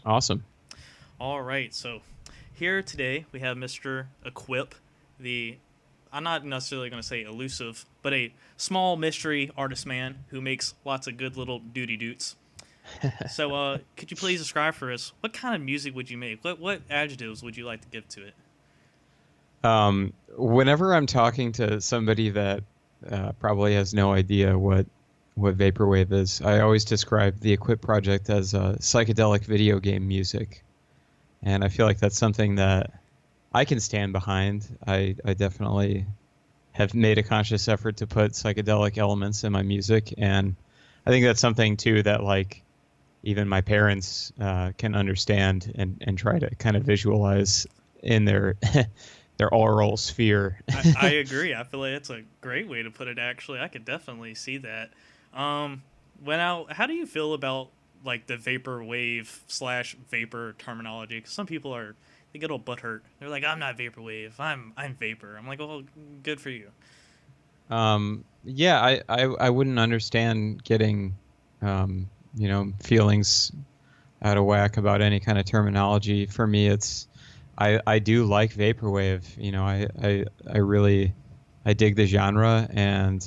Awesome. All right, so here today we have Mr. Equip, the I'm not necessarily going to say elusive, but a small mystery artist man who makes lots of good little duty doots. So, could you please describe for us what kind of music would you make? What adjectives would you like to give to it? Whenever I'm talking to somebody that probably has no idea what vaporwave is, I always describe the Equip project as psychedelic video game music, and I feel like that's something that I can stand behind. I definitely have made a conscious effort to put psychedelic elements in my music, and I think that's something too that like even my parents can understand and try to kind of visualize in their their oral sphere. I agree. I feel like that's a great way to put it. Actually, I could definitely see that. Um, how do you feel about like the vapor wave slash vapor terminology? Because some people they get all butthurt. They're like, I'm not vapor wave. I'm vapor. I'm like, well, good for you. Yeah, I wouldn't understand getting feelings out of whack about any kind of terminology. For me, I do like vaporwave. I really I dig the genre, and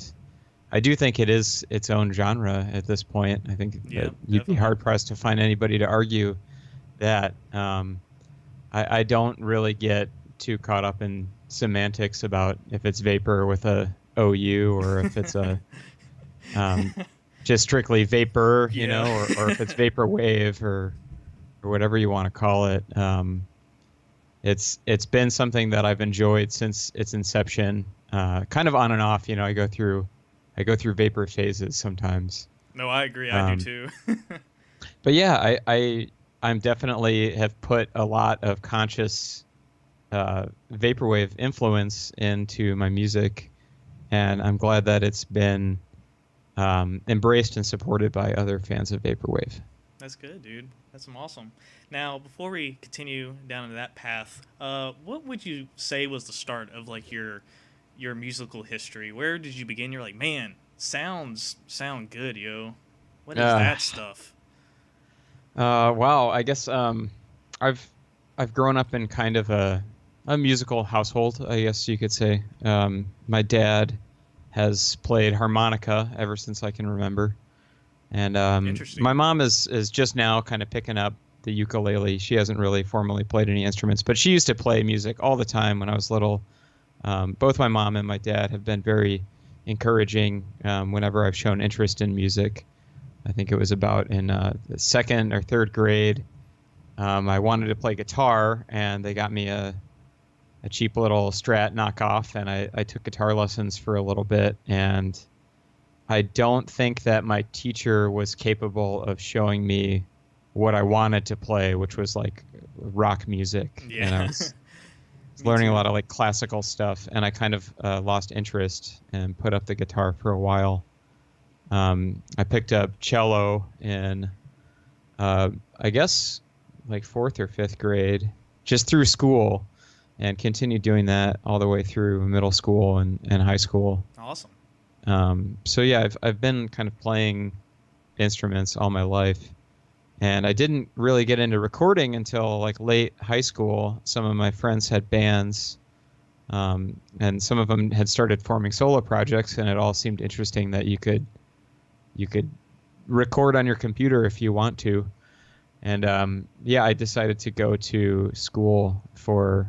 I do think it is its own genre at this point. I think Yeah, that you'd be definitely. hard pressed to find anybody to argue that. I don't really get too caught up in semantics about if it's vapor with a OU or if it's a um, just strictly vapor, Yeah. or if it's vapor wave or whatever you want to call it. It's been something that I've enjoyed since its inception, kind of on and off. I go through vapor phases sometimes. No, I agree. I do Um, too. but yeah, I'm definitely have put a lot of conscious vaporwave influence into my music, and I'm glad that it's been embraced and supported by other fans of vaporwave. That's good, dude. That's awesome. Now, before we continue down into that path, what would you say was the start of like your musical history? Where did you begin? You're like, man, sound good, yo. What is Uh, that stuff? wow, I guess I've I've grown up in kind of a musical household, I guess you could say. My dad has played harmonica ever since I can remember, and my Interesting. mom is just now kind of picking up the ukulele. She hasn't really formally played any instruments, but she used to play music all the time when I was little. Both my mom and my dad have been very encouraging whenever I've shown interest in music. I think it was about in the second or third grade. I wanted to play guitar, and they got me a cheap little Strat knockoff, and I took guitar lessons for a little bit. And I don't think that my teacher was capable of showing me what I wanted to play, which was like rock music. And I Yeah. was Me learning a too. lot of like classical stuff, and I kind of lost interest and put up the guitar for a while. I picked up cello in, uh, I guess, like fourth or fifth grade, just through school, and continued doing that all the way through middle school and high school. Awesome. So yeah, I've been kind of playing instruments all my life, and I didn't really get into recording until like late high school. Some of my friends had bands, and some of them had started forming solo projects, and it all seemed interesting that you could record on your computer if you want to. And yeah, I decided to go to school for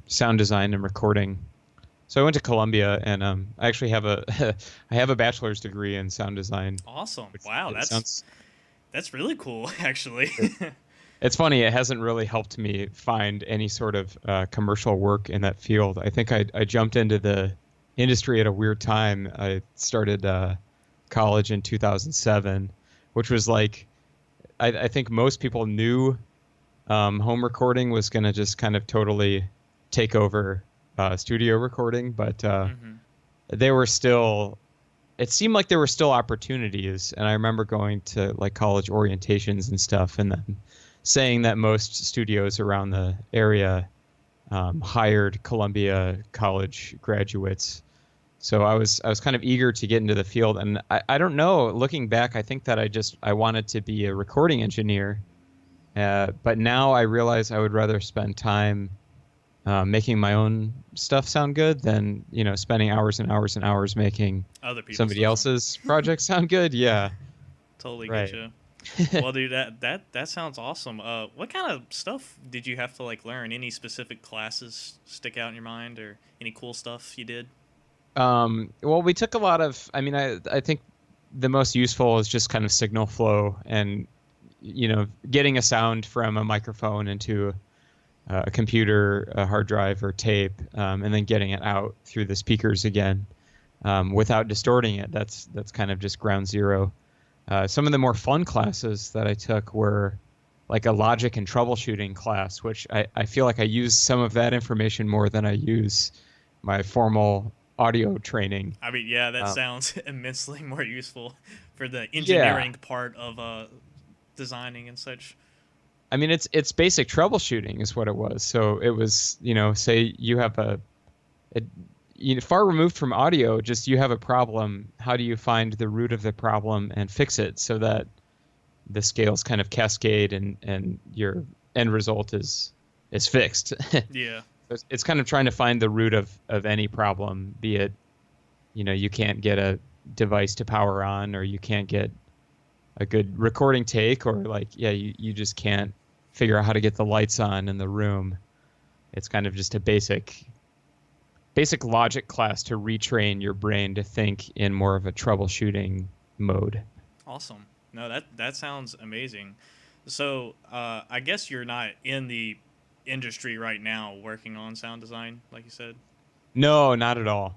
sound design and recording. So I went to Columbia, and I actually have a I have a bachelor's degree in sound design. Awesome. Which Wow, it sounds that's really cool, actually. it's funny. It hasn't really helped me find any sort of commercial work in that field. I think I jumped into the industry at a weird time. I started college in 2007, which was like I think most people knew home recording was going to just kind of totally take over studio recording, but Hmm. they were still. It seemed like there were still opportunities, and I remember going to like college orientations and stuff, and then saying that most studios around the area hired Columbia college graduates. So I was kind of eager to get into the field, and I don't know. Looking back, I think that I wanted to be a recording engineer, But now I realize I would rather spend time making my own stuff sound good than, spending hours and hours and hours making Other people's somebody stuff. else's project sound good. Yeah. Totally get Right. you. Well, dude, that sounds awesome. What kind of stuff did you have to like learn? Any specific classes stick out in your mind, or any cool stuff you did? Well, we took a lot of, I think the most useful is just kind of signal flow and, getting a sound from a microphone into a computer, a hard drive, or tape, and then getting it out through the speakers again without distorting it. That's kind of just ground zero. Some of the more fun classes that I took were like a logic and troubleshooting class, which I feel like I use some of that information more than I use my formal audio training. I mean, yeah, that sounds immensely more useful for the Yeah. engineering part of designing and such. I mean, it's basic troubleshooting is what it was. So it was, say you have far removed from audio, just you have a problem. How do you find the root of the problem and fix it so that the scales kind of cascade and your end result is fixed? Yeah. It's kind of trying to find the root of any problem, be it, you can't get a device to power on, or you can't get a good recording take, or like, you just can't figure out how to get the lights on in the room. It's kind of just a basic logic class to retrain your brain to think in more of a troubleshooting mode. Awesome. No, that sounds amazing. So, I guess you're not in the industry right now working on sound design, like you said. No, not at all.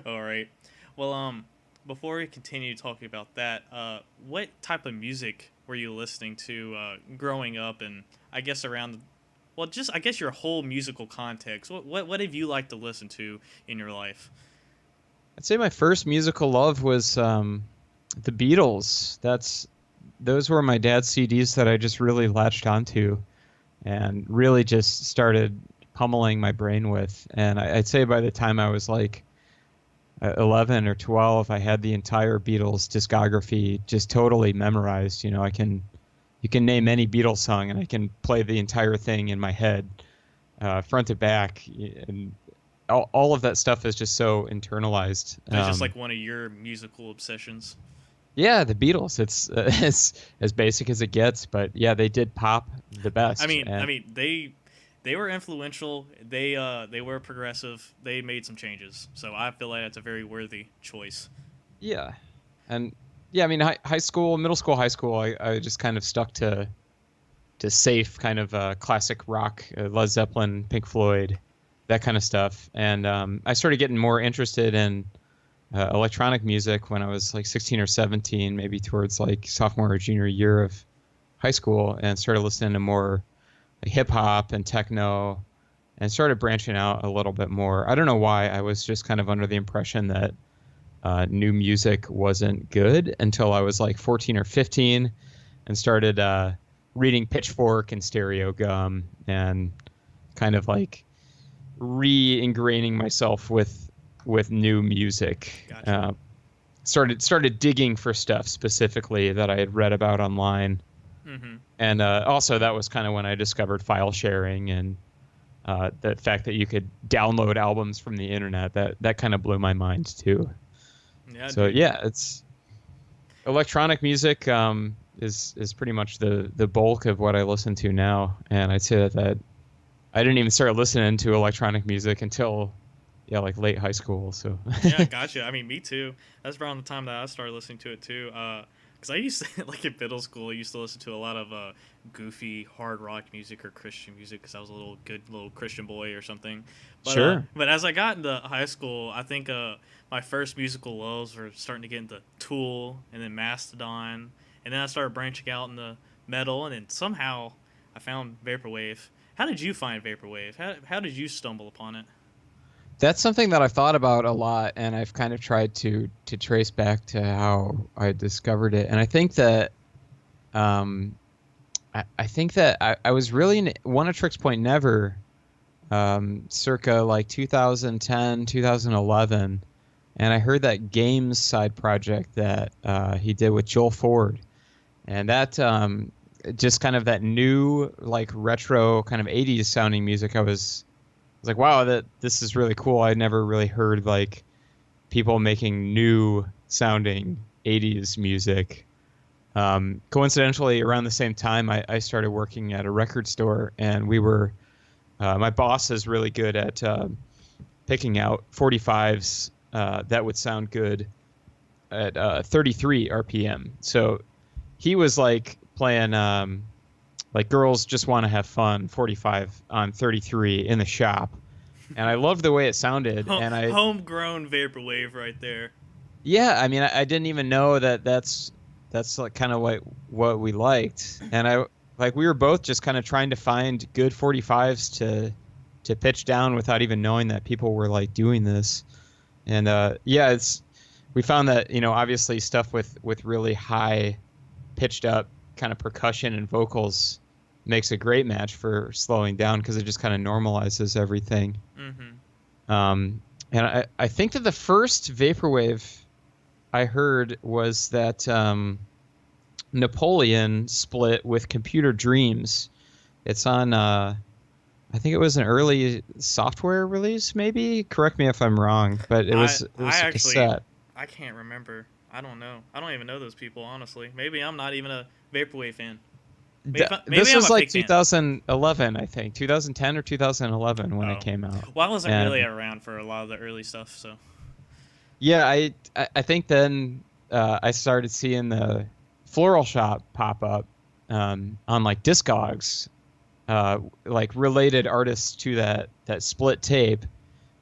All right. Well, before we continue talking about that, what type of music were you listening to growing up, and I guess around, well, just I guess your whole musical context. What have you liked to listen to in your life? I'd say my first musical love was the Beatles. Those were my dad's CDs that I just really latched onto and really just started pummeling my brain with. And I'd say by the time I was like 11 or 12, I had the entire Beatles discography just totally memorized. You can name any Beatles song and I can play the entire thing in my head, front to back. And all of that stuff is just so internalized. That's just like one of your musical obsessions. Yeah, the Beatles. It's as basic as it gets, but yeah, they did pop the best. I mean, they were influential. They were progressive. They made some changes, so I feel like that's a very worthy choice. Yeah, and yeah, I mean, high school, middle school, high school, I just kind of stuck to safe kind of classic rock, Led Zeppelin, Pink Floyd, that kind of stuff, and I started getting more interested in electronic music when I was like 16 or 17, maybe towards like sophomore or junior year of high school, and started listening to more like hip hop and techno, and started branching out a little bit more. I don't know why. I was just kind of under the impression that new music wasn't good until I was like 14 or 15 and started reading Pitchfork and Stereo Gum and kind of like re-ingraining myself with new music. Gotcha. Started digging for stuff specifically that I had read about online. Mm-hmm. And also that was kind of when I discovered file sharing and the fact that you could download albums from the internet. That kind of blew my mind too. Yeah. So Dude. yeah, it's electronic music is pretty much the bulk of what I listen to now. And I'd say that I didn't even start listening to electronic music until like late high school. So Yeah, gotcha. I mean, me too. That's around the time that I started listening to it too. Because I used to, like in middle school, I used to listen to a lot of goofy hard rock music or Christian music because I was a good little Christian boy or something. But, Sure. But as I got into high school, I think my first musical loves were starting to get into Tool and then Mastodon. And then I started branching out into metal. And then somehow I found Vaporwave. How did you find Vaporwave? How did you stumble upon it? That's something that I've thought about a lot, and I've kind of tried to trace back to how I discovered it. And I think that, I think that I was really in One of Tricks Point Never, circa like 2010, 2011, and I heard that Games side project that he did with Joel Ford, and that just kind of that new, like, retro kind of 80s sounding music. I was like, wow, this is really cool. I'd never really heard like people making new sounding 80s music. Coincidentally, around the same time, I started working at a record store, and my boss is really good at picking out 45s that would sound good at 33 RPM. So he was like playing like Girls Just Want to Have Fun 45 on 33 in the shop. And I loved the way it sounded. And homegrown vaporwave right there. Yeah, I mean, I didn't even know that's like kind of what we liked. And we were both just kind of trying to find good 45s to pitch down without even knowing that people were like doing this. And yeah, we found that, obviously stuff with really high pitched up kind of percussion and vocals makes a great match for slowing down because it just kind of normalizes everything. Mm-hmm. And I think that the first vaporwave I heard was that Napoleon split with Computer Dreams. It's on, I think it was an early software release, maybe? Correct me if I'm wrong, but it was a cassette. I can't remember. I don't know. I don't even know those people, honestly. Maybe I'm not even a vaporwave fan. Maybe this was like 2011, I think. 2010 or 2011 when it came out. Well, I wasn't really around for a lot of the early stuff, so. Yeah, I think then I started seeing the Floral Shop pop up on like Discogs, like related artists to that split tape.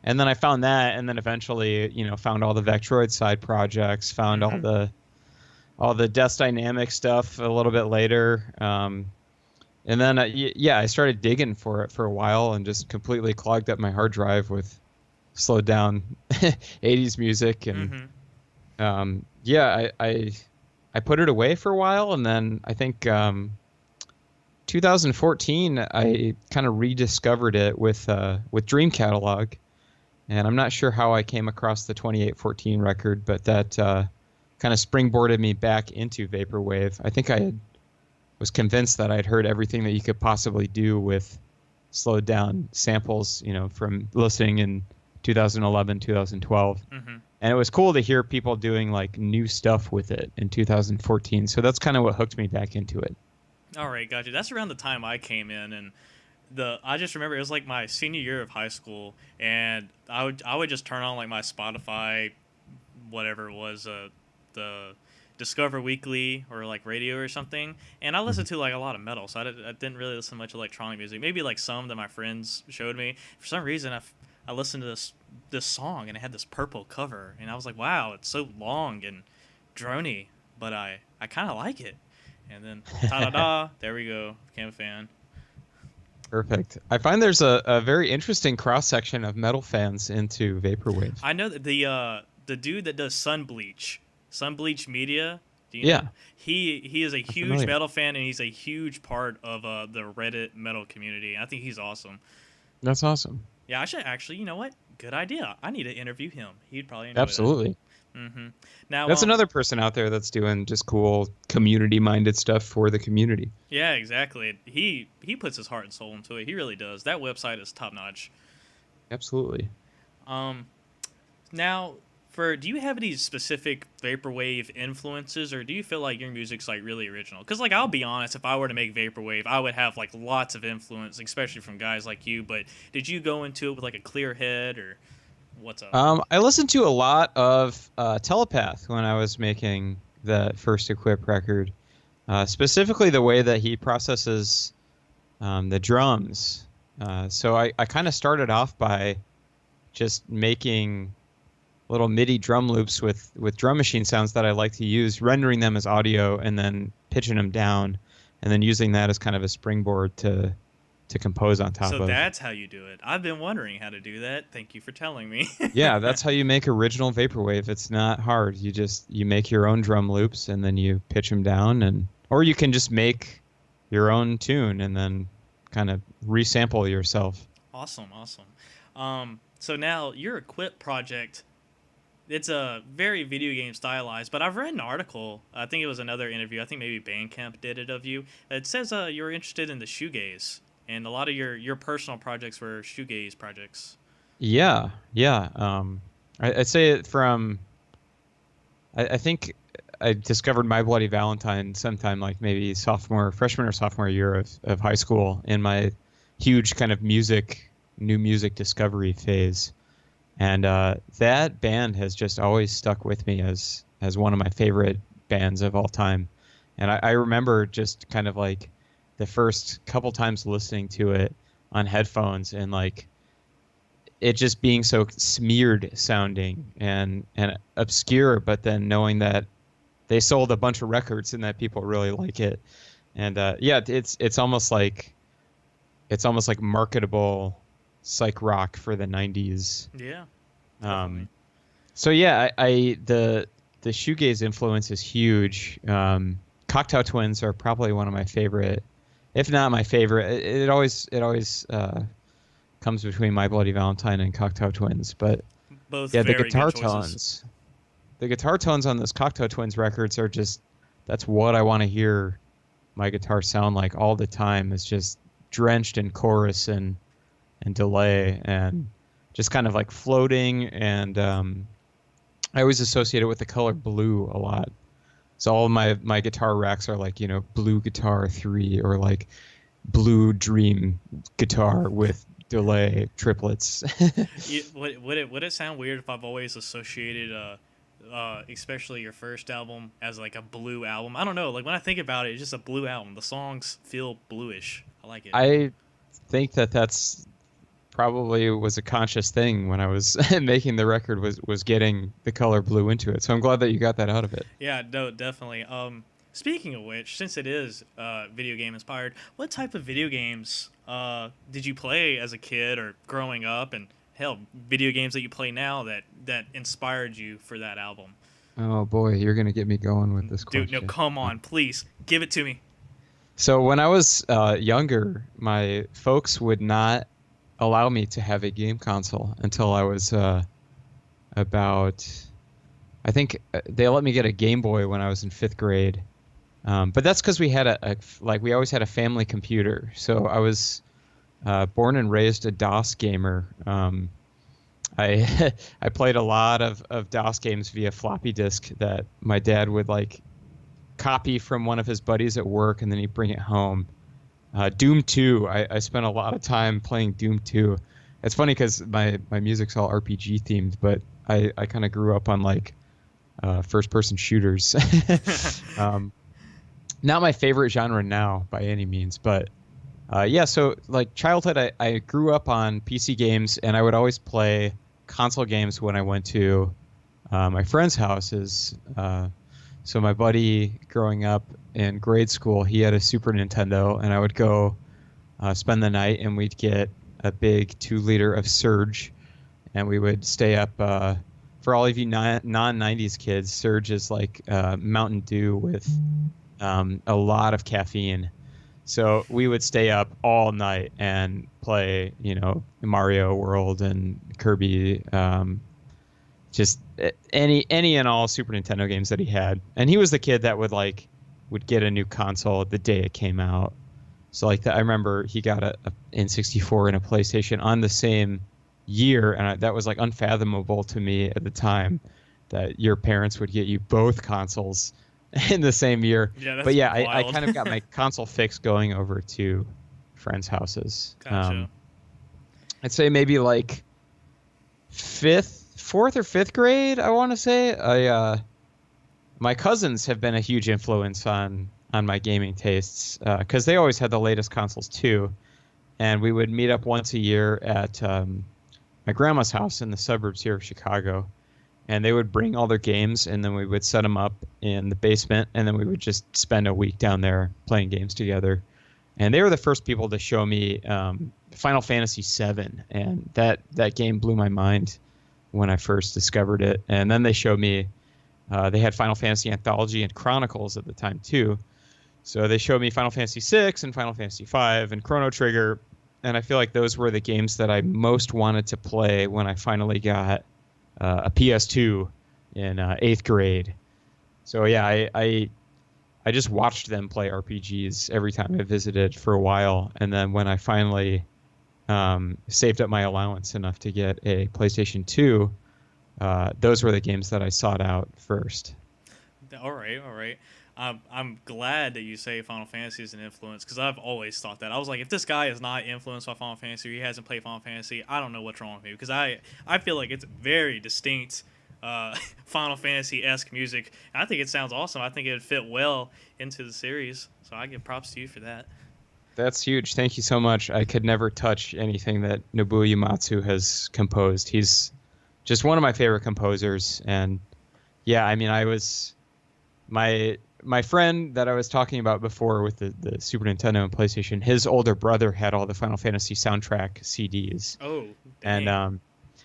And then I found that, and then eventually, found all the Vectroid side projects, found all the Death Dynamic stuff a little bit later. And then, I started digging for it for a while and just completely clogged up my hard drive with slowed down 80s music. And I put it away for a while, and then I think 2014 I kind of rediscovered it with Dream Catalog. And I'm not sure how I came across the 2814 record, but that kind of springboarded me back into vaporwave. I think I was convinced that I'd heard everything that you could possibly do with slowed down samples, from listening in 2011, 2012. Mm-hmm. And it was cool to hear people doing like new stuff with it in 2014. So that's kind of what hooked me back into it. All right, gotcha. That's around the time I came in, and I just remember it was like my senior year of high school, and I would just turn on like my Spotify, whatever it was, the Discover Weekly or like radio or something, and I listened to like a lot of metal, so I didn't really listen to much electronic music. Maybe like some that my friends showed me. For some reason, I listened to this song, and it had this purple cover, and I was like, wow, it's so long and drony, but I kind of like it. And then ta-da-da, there we go, became a fan. Perfect. I find there's a very interesting cross-section of metal fans into vaporwave. I know that the dude that does Sunbleach Media, do you know? He is a huge metal fan, and he's a huge part of the Reddit metal community. I think he's awesome. That's awesome. Yeah, I should actually, you know what? Good idea. I need to interview him. He'd probably enjoy Absolutely. That. Mm-hmm. Now that's another person out there that's doing just cool community-minded stuff for the community. Yeah, exactly. He puts his heart and soul into it. He really does. That website is top-notch. Absolutely. Now, do you have any specific vaporwave influences, or do you feel like your music's like really original? Because like I'll be honest, if I were to make vaporwave, I would have like lots of influence, especially from guys like you. But did you go into it with like a clear head, or what's up? I listened to a lot of Telepath when I was making the first Equip record, specifically the way that he processes the drums. So I kind of started off by just making little MIDI drum loops with drum machine sounds that I like to use, rendering them as audio and then pitching them down, and then using that as kind of a springboard to compose on top of. So that's how you do it. I've been wondering how to do that. Thank you for telling me. Yeah, that's how you make original vaporwave. It's not hard. You make your own drum loops and then you pitch them down, or you can just make your own tune and then kind of resample yourself. Awesome. So now your Equip project, it's a very video game stylized. But I've read an article. I think it was another interview. I think maybe Bandcamp did it of you. It says you're interested in the shoegaze, and a lot of your personal projects were shoegaze projects. Yeah, yeah. I'd say it from. I think I discovered My Bloody Valentine sometime like maybe freshman or sophomore year of high school in my huge kind of new music discovery phase. And that band has just always stuck with me as one of my favorite bands of all time. And I remember just kind of like the first couple times listening to it on headphones and like it just being so smeared sounding and obscure, but then knowing that they sold a bunch of records and that people really like it. And yeah, it's almost like marketable psych rock for the 90s. Yeah. So yeah, the shoegaze influence is huge. Cocteau Twins are probably one of my favorite, if not my favorite. It always comes between My Bloody Valentine and Cocteau Twins, but both yeah, the very guitar good choices. the guitar tones on those Cocteau Twins records are just, that's what I want to hear my guitar sound like all the time. It's just drenched in chorus and delay and just kind of like floating. And I always associate it with the color blue a lot. So all of my guitar racks are like, blue guitar 3 or like blue dream guitar with delay triplets. Would it sound weird if I've always associated especially your first album as like a blue album? I don't know, like when I think about it, it's just a blue album. The songs feel bluish. I like it. I think that's probably was a conscious thing when I was making the record, was getting the color blue into it. So I'm glad that you got that out of it. Yeah, no, definitely. Speaking of which, since it is video game inspired, what type of video games did you play as a kid or growing up, and hell, video games that you play now that inspired you for that album? Oh boy, you're gonna get me going with this question. Dude, no, come on, please give it to me. So when I was younger, my folks would not allow me to have a game console until I was about, I think they let me get a Game Boy when I was in 5th grade. But that's because we had we always had a family computer. So I was born and raised a DOS gamer. I played a lot of DOS games via floppy disk that my dad would like copy from one of his buddies at work, and then he'd bring it home. Doom 2, I spent a lot of time playing Doom 2. It's funny because my music's all RPG themed, but I kind of grew up on like first-person shooters. Not my favorite genre now by any means, but yeah, so like childhood, I grew up on PC games, and I would always play console games when I went to my friends' houses. So my buddy growing up in grade school, he had a Super Nintendo, and I would go spend the night, and we'd get a big 2-liter of Surge, and we would stay up. For all of you non-90s kids, Surge is like Mountain Dew with a lot of caffeine. So we would stay up all night and play, Mario World and Kirby, just any and all Super Nintendo games that he had. And he was the kid that would get a new console the day it came out. So like I remember he got a N64 and a PlayStation on the same year, and that was like unfathomable to me at the time that your parents would get you both consoles in the same year. Yeah, but yeah, I kind of got my console fix going over to friends' houses. Gotcha. I'd say maybe like 4th or 5th grade, I want to say. My cousins have been a huge influence on my gaming tastes because they always had the latest consoles too. And we would meet up once a year at my grandma's house in the suburbs here of Chicago. And they would bring all their games, and then we would set them up in the basement, and then we would just spend a week down there playing games together. And they were the first people to show me Final Fantasy VII, and that game blew my mind when I first discovered it. And then they showed me, they had Final Fantasy Anthology and Chronicles at the time too. So they showed me Final Fantasy VI and Final Fantasy V and Chrono Trigger, and I feel like those were the games that I most wanted to play when I finally got a PS2 in 8th grade. So yeah, I just watched them play RPGs every time I visited for a while, and then when I finally saved up my allowance enough to get a PlayStation 2, those were the games that I sought out first. All right, all right. I'm glad that you say Final Fantasy is an influence because I've always thought that. I was like, if this guy is not influenced by Final Fantasy or he hasn't played Final Fantasy, I don't know what's wrong with me because I feel like it's very distinct Final Fantasy-esque music. I think it sounds awesome. I think it would fit well into the series. So I give props to you for that. That's huge. Thank you so much. I could never touch anything that Nobuo Uematsu has composed. He's just one of my favorite composers. And yeah, I mean, I was my friend that I was talking about before with the Super Nintendo and PlayStation, his older brother had all the Final Fantasy soundtrack CDs. Oh, dang. And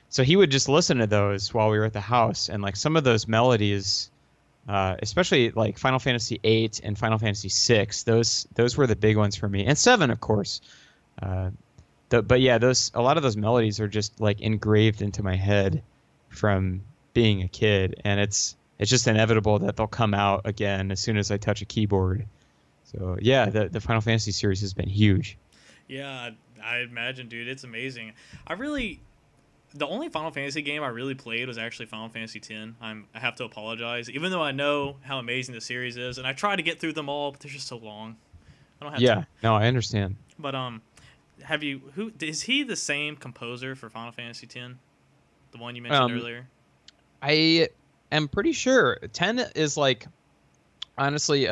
so he would just listen to those while we were at the house. And like some of those melodies, especially like Final Fantasy VIII and Final Fantasy VI, those were the big ones for me. And 7, of course. But yeah, a lot of those melodies are just like engraved into my head from being a kid, and it's just inevitable that they'll come out again as soon as I touch a keyboard. So yeah, the Final Fantasy series has been huge. Yeah, I imagine, dude. It's amazing. The only Final Fantasy game I really played was actually Final Fantasy X. I have to apologize, even though I know how amazing the series is, and I try to get through them all, but they're just so long. I don't have Yeah, no, I understand. But who is he the same composer for Final Fantasy X? The one you mentioned earlier? I am pretty sure 10 is like, honestly,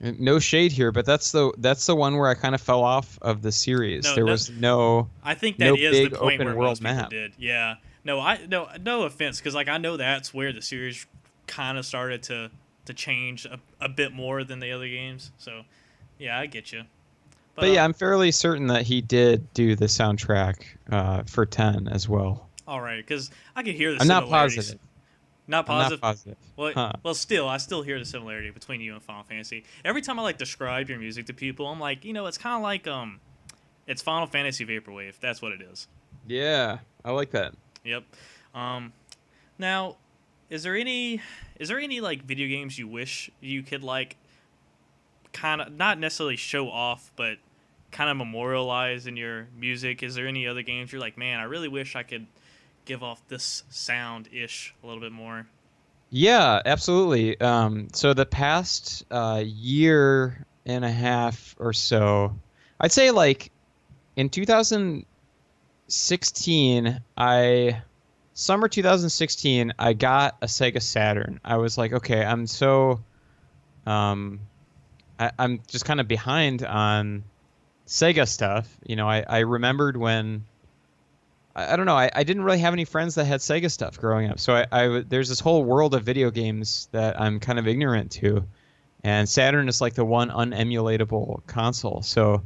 no shade here, but that's the one where I kind of fell off of the series. There was no. I think that is big the point open where world most people map. did. Yeah. No, no offense, because like I know that's where the series kind of started to change a bit more than the other games. So, yeah, I get you. But yeah, I'm fairly certain that he did do the soundtrack for 10 as well. All right, because I could hear the I'm similarities. not positive. Not positive. I'm not positive. Well, I still hear the similarity between you and Final Fantasy. Every time I like describe your music to people, I'm like, it's kind of like it's Final Fantasy Vaporwave. That's what it is. Yeah, I like that. Yep. Now, is there any like video games you wish you could like kind of not necessarily show off, but kind of memorialize in your music? Is there any other games you're like, man, I really wish I could give off this sound-ish a little bit more? Yeah, absolutely. So the past year and a half or so, I'd say like in 2016, summer 2016, I got a Sega Saturn. I was like, okay, I'm just kind of behind on Sega stuff. I remembered when I don't know. I didn't really have any friends that had Sega stuff growing up, so there's this whole world of video games that I'm kind of ignorant to, and Saturn is like the one unemulatable console. So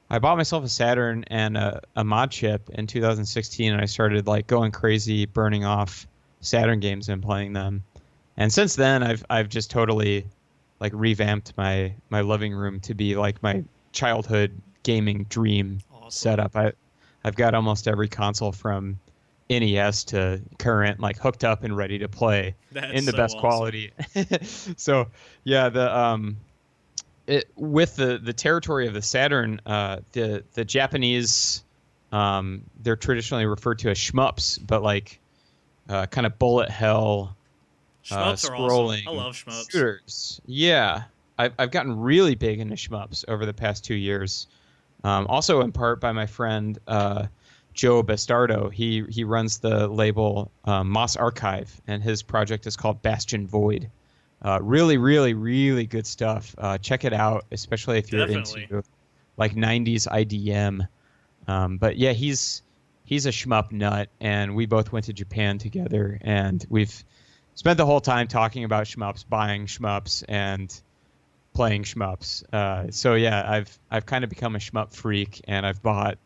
I bought myself a Saturn and a mod chip in 2016, and I started like going crazy, burning off Saturn games and playing them. And since then, I've just totally like revamped my living room to be like my childhood gaming dream setup. I've got almost every console from NES to current like hooked up and ready to play in the best quality. So yeah, with the territory of the Saturn, the Japanese, they're traditionally referred to as shmups, but like kind of bullet hell shmups are scrolling awesome. I love shmups. Shooters. Yeah, I've gotten really big into shmups over the past 2 years. Also in part by my friend Joe Bastardo. He runs the label Moss Archive, and his project is called Bastion Void. Really, really, really good stuff. Check it out, especially if you're into like 90s IDM. But yeah, he's a shmup nut, and we both went to Japan together, and we've spent the whole time talking about shmups, buying shmups, and playing shmups. So yeah, I've kind of become a shmup freak, and I've bought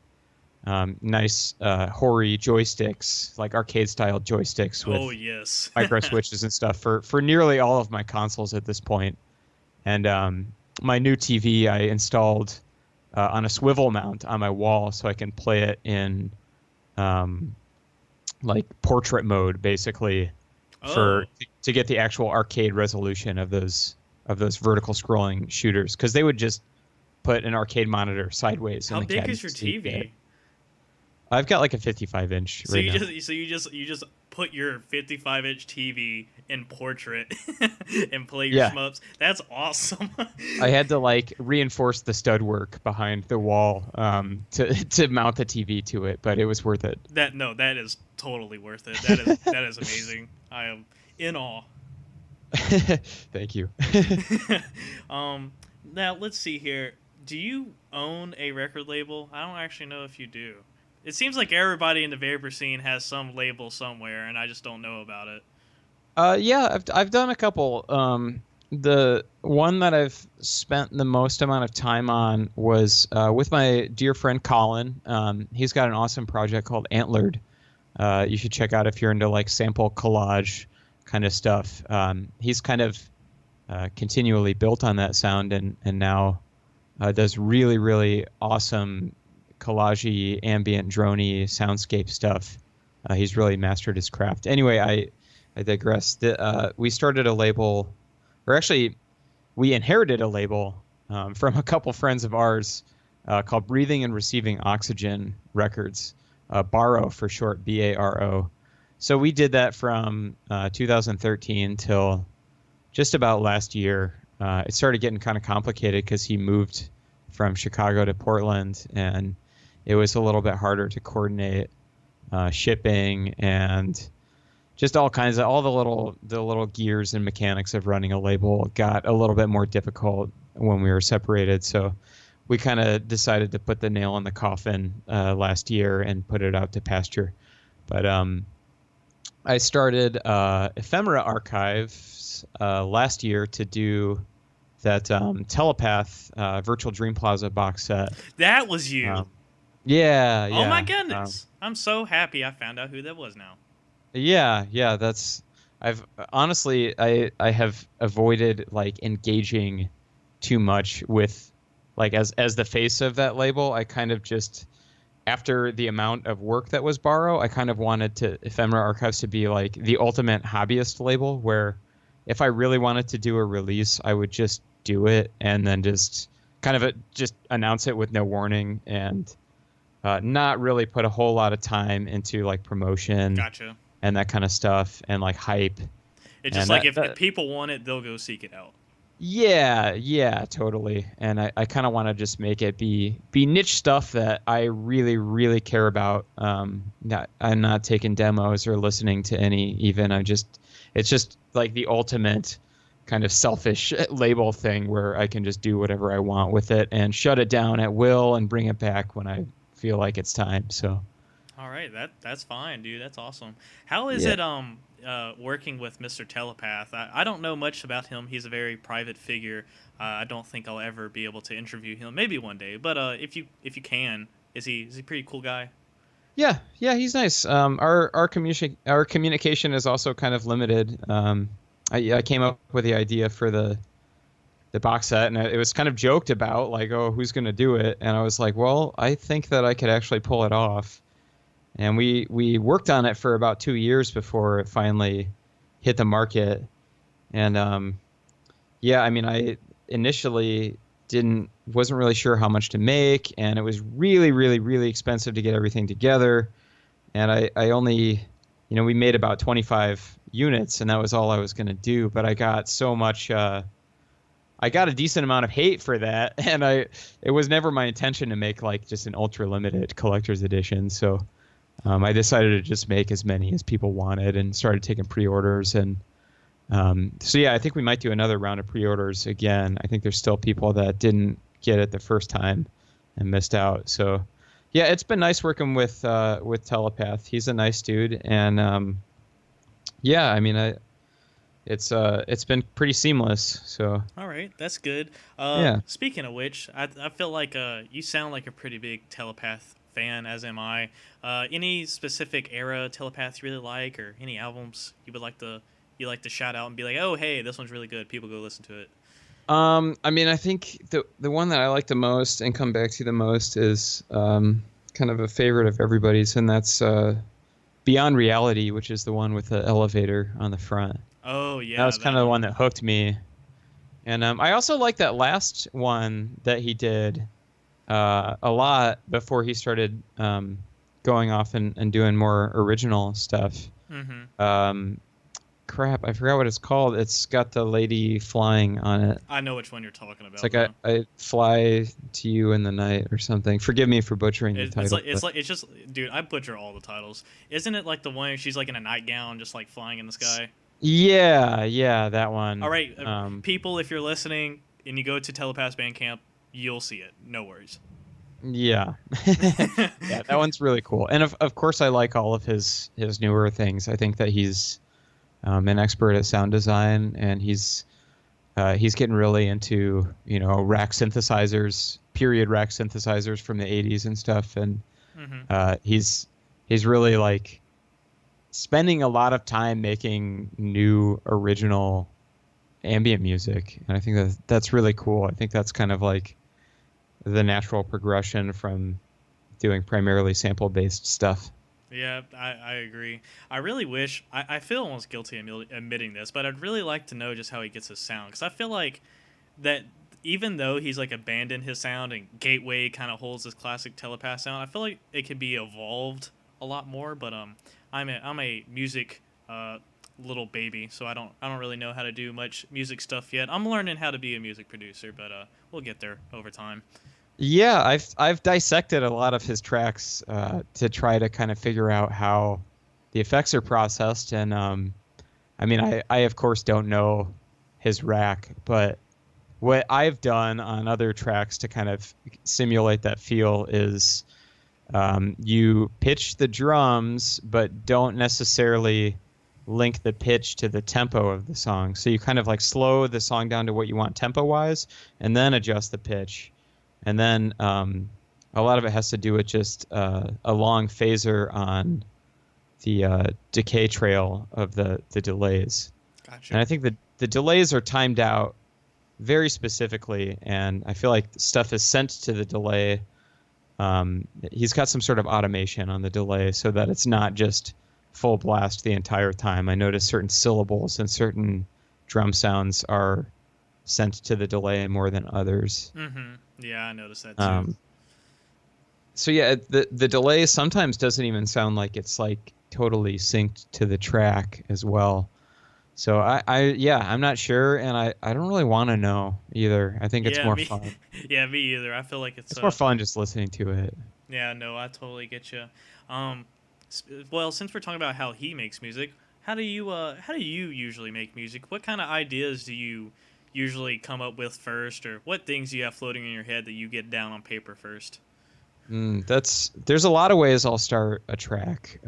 nice hoary joysticks, like arcade style joysticks with micro switches and stuff for nearly all of my consoles at this point. And my new TV I installed on a swivel mount on my wall so I can play it in like portrait mode, basically. Oh, to get the actual arcade resolution of those vertical scrolling shooters, because they would just put an arcade monitor sideways in how the big cabinet. is your So you'd get, TV? I've got like a 55 inch So right you now. just put your 55-inch TV in portrait and play your Yeah, shmups. That's awesome. I had to like reinforce the stud work behind the wall to mount the TV to it, but it was worth it. That is totally worth it. That is amazing. I am in awe. Thank you. Now let's see here. Do you own a record label? I don't actually know if you do. It seems like everybody in the vapor scene has some label somewhere, and I just don't know about it. Yeah, I've done a couple. The one that I've spent the most amount of time on was with my dear friend Colin. He's got an awesome project called Antlered. You should check out if you're into like sample collage kind of stuff. He's kind of continually built on that sound and now does really, really awesome collagey, ambient, droney soundscape stuff. He's really mastered his craft. Anyway, I digress. We started a label, or actually, we inherited a label from a couple friends of ours called Breathing and Receiving Oxygen Records, Baro for short, Baro. So we did that from 2013 till just about last year. It started getting kind of complicated because he moved from Chicago to Portland, and it was a little bit harder to coordinate shipping and just all the little gears and mechanics of running a label got a little bit more difficult when we were separated. So we kind of decided to put the nail in the coffin last year and put it out to pasture. But I started Ephemera Archives last year to do that Telepath Virtual Dream Plaza box set. That was you. Yeah. Oh my goodness. I'm so happy I found out who that was now. Yeah, I've honestly I have avoided like engaging too much with like as the face of that label. I kind of just, after the amount of work that was Baro, I kind of wanted to Ephemera Archives to be like the ultimate hobbyist label where if I really wanted to do a release, I would just do it and then just kind of just announce it with no warning and not really put a whole lot of time into like promotion. Gotcha. And that kind of stuff and like hype. It's just like if people want it, they'll go seek it out. Yeah, totally. And I kind of want to just make it be niche stuff that I really, really care about. I'm not taking demos or listening to any even. It's just like the ultimate kind of selfish label thing where I can just do whatever I want with it and shut it down at will and bring it back when I feel like it's time. So. All right, that's fine, dude. That's awesome. How is it working with Mr. Telepath? I don't know much about him. He's a very private figure. I don't think I'll ever be able to interview him. Maybe one day. But if you can, is he a pretty cool guy? Yeah, he's nice. Our communication is also kind of limited. I came up with the idea for the box set, and it was kind of joked about, like, oh, who's going to do it? And I was like, well, I think that I could actually pull it off. And we worked on it for about 2 years before it finally hit the market. And I mean, I initially wasn't really sure how much to make, and it was really, really, really expensive to get everything together. And I only, we made about 25 units, and that was all I was going to do. But I got so much. I got a decent amount of hate for that, and it was never my intention to make like just an ultra limited collector's edition. So. I decided to just make as many as people wanted and started taking pre-orders. And so, yeah, I think we might do another round of pre-orders again. I think there's still people that didn't get it the first time and missed out. So, yeah, it's been nice working with Telepath. He's a nice dude. And, I mean, it's been pretty seamless. So. All right, that's good. Speaking of which, I feel like you sound like a pretty big Telepath fan, as am I. Any specific era Telepath you really like, or any albums you like to shout out and be like, oh hey, this one's really good, people go listen to it? I mean, I think the one that I like the most and come back to the most is kind of a favorite of everybody's, and that's Beyond Reality, which is the one with the elevator on the front. Oh yeah, That was kind of the one that hooked me. And I also like that last one that he did a lot before he started going off and doing more original stuff. Crap, I forgot what it's called. It's got the lady flying on it. I know which one you're talking about. It's like I fly to you in the night or something. Forgive me for butchering the title. It's just, dude, I butcher all the titles. Isn't it like the one where she's like in a nightgown, just like flying in the sky? Yeah, that one. All right, people, if you're listening and you go to Telepath Bandcamp, you'll see it. No worries. Yeah. Yeah, that one's really cool. And of course, I like all of his newer things. I think that he's an expert at sound design, and he's getting really into rack synthesizers, period rack synthesizers from the 80s and stuff. And he's really like spending a lot of time making new original ambient music, and I think that's really cool. I think that's kind of like the natural progression from doing primarily sample-based stuff. Yeah, I agree. I really wish, I feel almost guilty admitting this, but I'd really like to know just how he gets his sound, because I feel like that even though he's like abandoned his sound and Gateway kind of holds this classic Telepath sound, I feel like it could be evolved a lot more. But I'm a music little baby, so I don't really know how to do much music stuff yet. I'm learning how to be a music producer, but we'll get there over time. Yeah, I've dissected a lot of his tracks to try to kind of figure out how the effects are processed, and I mean, I of course don't know his rack, but what I've done on other tracks to kind of simulate that feel is you pitch the drums, but don't necessarily link the pitch to the tempo of the song. So you kind of like slow the song down to what you want tempo-wise, and then adjust the pitch. And then a lot of it has to do with just a long phaser on the decay trail of the delays. Gotcha. And I think the delays are timed out very specifically, and I feel like stuff is sent to the delay. He's got some sort of automation on the delay so that it's not just full blast the entire time. I notice certain syllables and certain drum sounds are sent to the delay more than others. Mm-hmm. Yeah, I noticed that too. So yeah, the delay sometimes doesn't even sound like it's like totally synced to the track as well. So I'm not sure, and I don't really want to know either. I think it's more fun. Yeah, me either. I feel like it's more fun just listening to it. Yeah, no, I totally get you. Well, since we're talking about how he makes music, how do you usually make music? What kind of ideas do you usually come up with first, or what things do you have floating in your head that you get down on paper first? There's a lot of ways I'll start a track.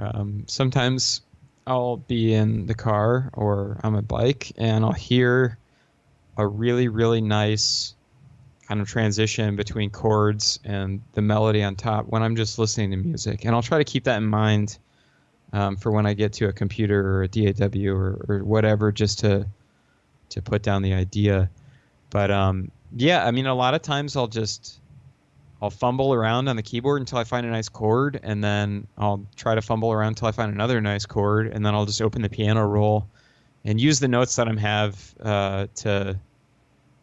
Sometimes I'll be in the car or on my bike, and I'll hear a really, really nice kind of transition between chords and the melody on top when I'm just listening to music. And I'll try to keep that in mind for when I get to a computer or a DAW or whatever, just to put down the idea. But yeah, I mean, a lot of times I'll fumble around on the keyboard until I find a nice chord, and then I'll try to fumble around until I find another nice chord, and then I'll just open the piano roll and use the notes that I have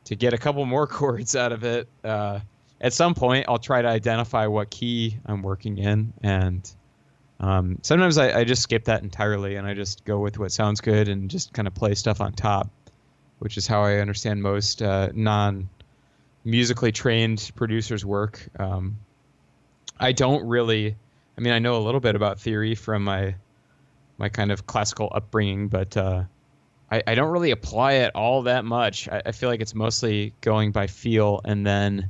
to get a couple more chords out of it. At some point, I'll try to identify what key I'm working in, and sometimes I just skip that entirely, and I just go with what sounds good and just kind of play stuff on top, which is how I understand most non-musically trained producers work. I don't really, I mean, I know a little bit about theory from my kind of classical upbringing, but I don't really apply it all that much. I feel like it's mostly going by feel, and then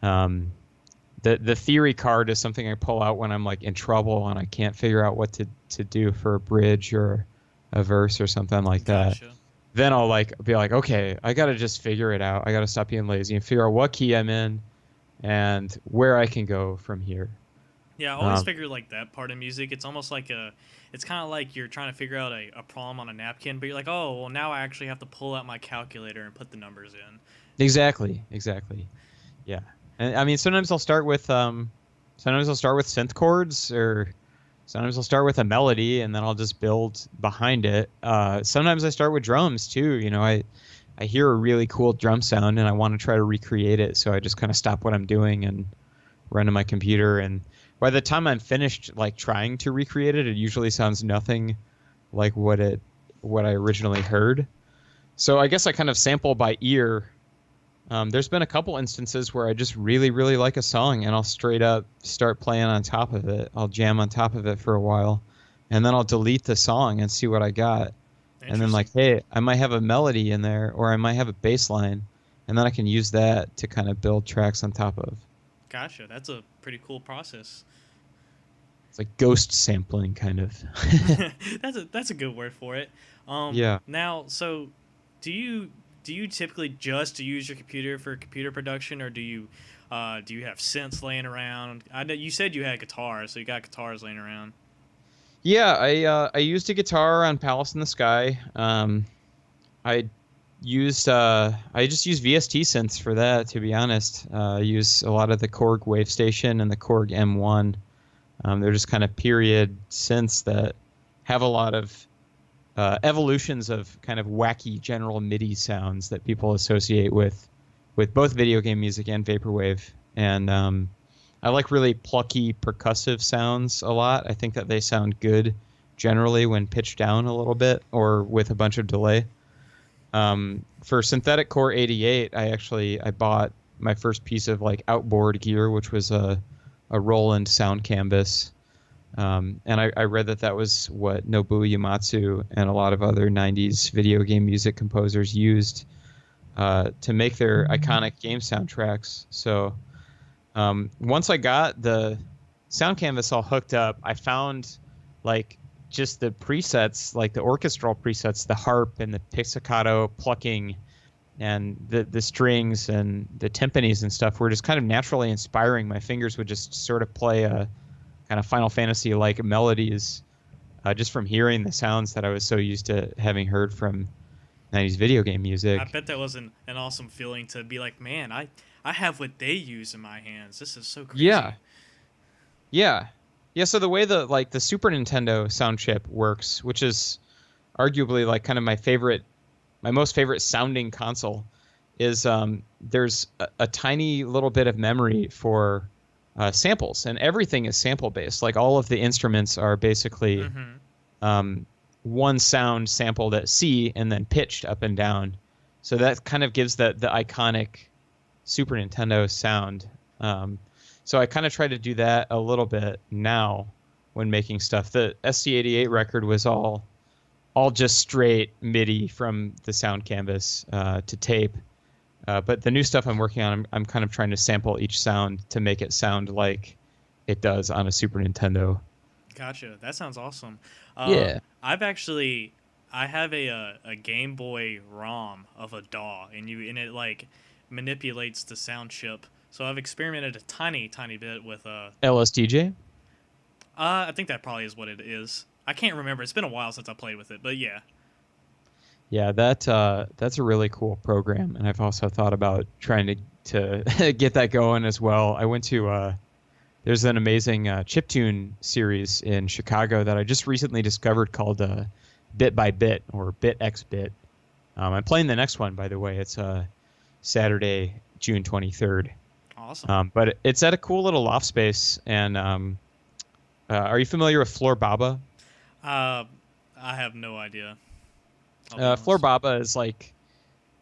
the theory card is something I pull out when I'm like in trouble and I can't figure out what to do for a bridge or a verse or something like that. Gotcha. Then I'll be like, okay, I got to just figure it out. I got to stop being lazy and figure out what key I'm in and where I can go from here. Yeah, I always figure like that part of music. It's almost like it's kind of like you're trying to figure out a problem on a napkin, but you're like, oh, well, now I actually have to pull out my calculator and put the numbers in. Exactly. Yeah. And I mean, sometimes I'll start with synth chords, or Sometimes I'll start with a melody and then I'll just build behind it. Sometimes I start with drums too. I hear a really cool drum sound and I want to try to recreate it. So I just kind of stop what I'm doing and run to my computer. And by the time I'm finished, like trying to recreate it, it usually sounds nothing like what I originally heard. So I guess I kind of sample by ear. There's been a couple instances where I just really, really like a song and I'll straight up start playing on top of it. I'll jam on top of it for a while and then I'll delete the song and see what I got. And then like, hey, I might have a melody in there or I might have a bass line and then I can use that to kind of build tracks on top of. Gotcha. That's a pretty cool process. It's like ghost sampling kind of. That's a good word for it. Yeah. Now, so do you typically just use your computer for computer production, or do you have synths laying around? I know you said you had guitars, so you got guitars laying around. Yeah, I used a guitar on Palace in the Sky. I just use VST synths for that, to be honest. I use a lot of the Korg Wave Station and the Korg M1. They're just kind of period synths that have a lot of evolutions of kind of wacky general MIDI sounds that people associate with both video game music and vaporwave. And I like really plucky percussive sounds a lot. I think that they sound good generally when pitched down a little bit or with a bunch of delay. For Synthetic Core 88, I bought my first piece of like outboard gear, which was a Roland sound canvas. And I read that was what Nobuo Uematsu and a lot of other 90s video game music composers used to make their iconic game soundtracks. So once I got the sound canvas all hooked up, I found like just the presets, like the orchestral presets, the harp and the pizzicato plucking and the strings and the timpanis and stuff were just kind of naturally inspiring. My fingers would just sort of play a kind of Final Fantasy-like melodies just from hearing the sounds that I was so used to having heard from 90s video game music. I bet that was an awesome feeling to be like, man, I have what they use in my hands. This is so crazy. Yeah. So the way the Super Nintendo sound chip works, which is arguably like kind of my most favorite sounding console, is there's a tiny little bit of memory for samples, and everything is sample based. Like all of the instruments are basically one sound sampled at C and then pitched up and down. So that kind of gives the iconic Super Nintendo sound. So I kind of try to do that a little bit now when making stuff. The SC88 record was all just straight MIDI from the sound canvas to tape. But the new stuff I'm working on, I'm kind of trying to sample each sound to make it sound like it does on a Super Nintendo. Gotcha. That sounds awesome. Yeah. I have a Game Boy ROM of a DAW, and it like manipulates the sound chip. So I've experimented a tiny bit with LSTJ? I think that probably is what it is. I can't remember. It's been a while since I played with it, but yeah. Yeah, that's a really cool program, and I've also thought about trying to get that going as well. I went to there's an amazing chiptune series in Chicago that I just recently discovered called Bit by Bit or Bit X Bit. I'm playing the next one, by the way. It's Saturday, June 23rd. Awesome. But it's at a cool little loft space, and are you familiar with Floor Baba? I have no idea. Floor Baba is like,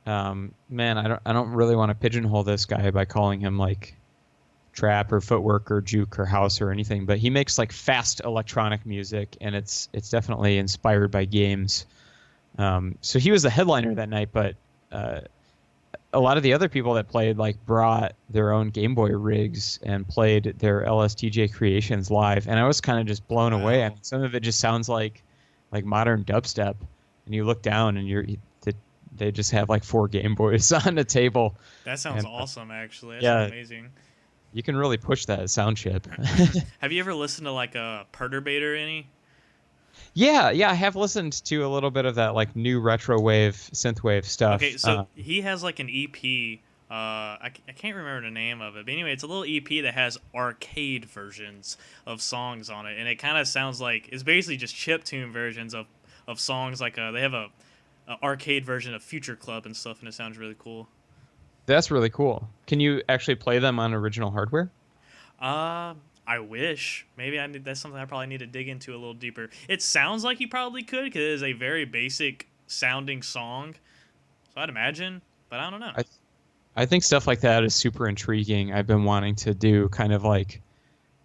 man, I don't really want to pigeonhole this guy by calling him like trap or footwork or juke or house or anything, but he makes like fast electronic music, and it's definitely inspired by games. So he was the headliner that night, but a lot of the other people that played like brought their own Game Boy rigs and played their LSTJ creations live, and I was kind of just blown away. I mean, some of it just sounds like modern dubstep, and you look down and they just have like 4 Game Boys on the table. That sounds awesome, actually. That's amazing. You can really push that sound chip. Have you ever listened to like a Perturbator any? Yeah, I have listened to a little bit of that like new retro wave, synthwave stuff. Okay, so he has like an EP I can't remember the name of it, but anyway, it's a little EP that has arcade versions of songs on it, and it kind of sounds like it's basically just chiptune versions of songs. Like they have a arcade version of Future Club and stuff, and it sounds really cool. That's really cool. Can you actually play them on original hardware? Uh, I wish. Maybe I need. That's something I probably need to dig into a little deeper. It sounds like you probably could because it is a very basic sounding song. So I'd imagine, but I don't know. I think stuff like that is super intriguing. I've been wanting to do kind of like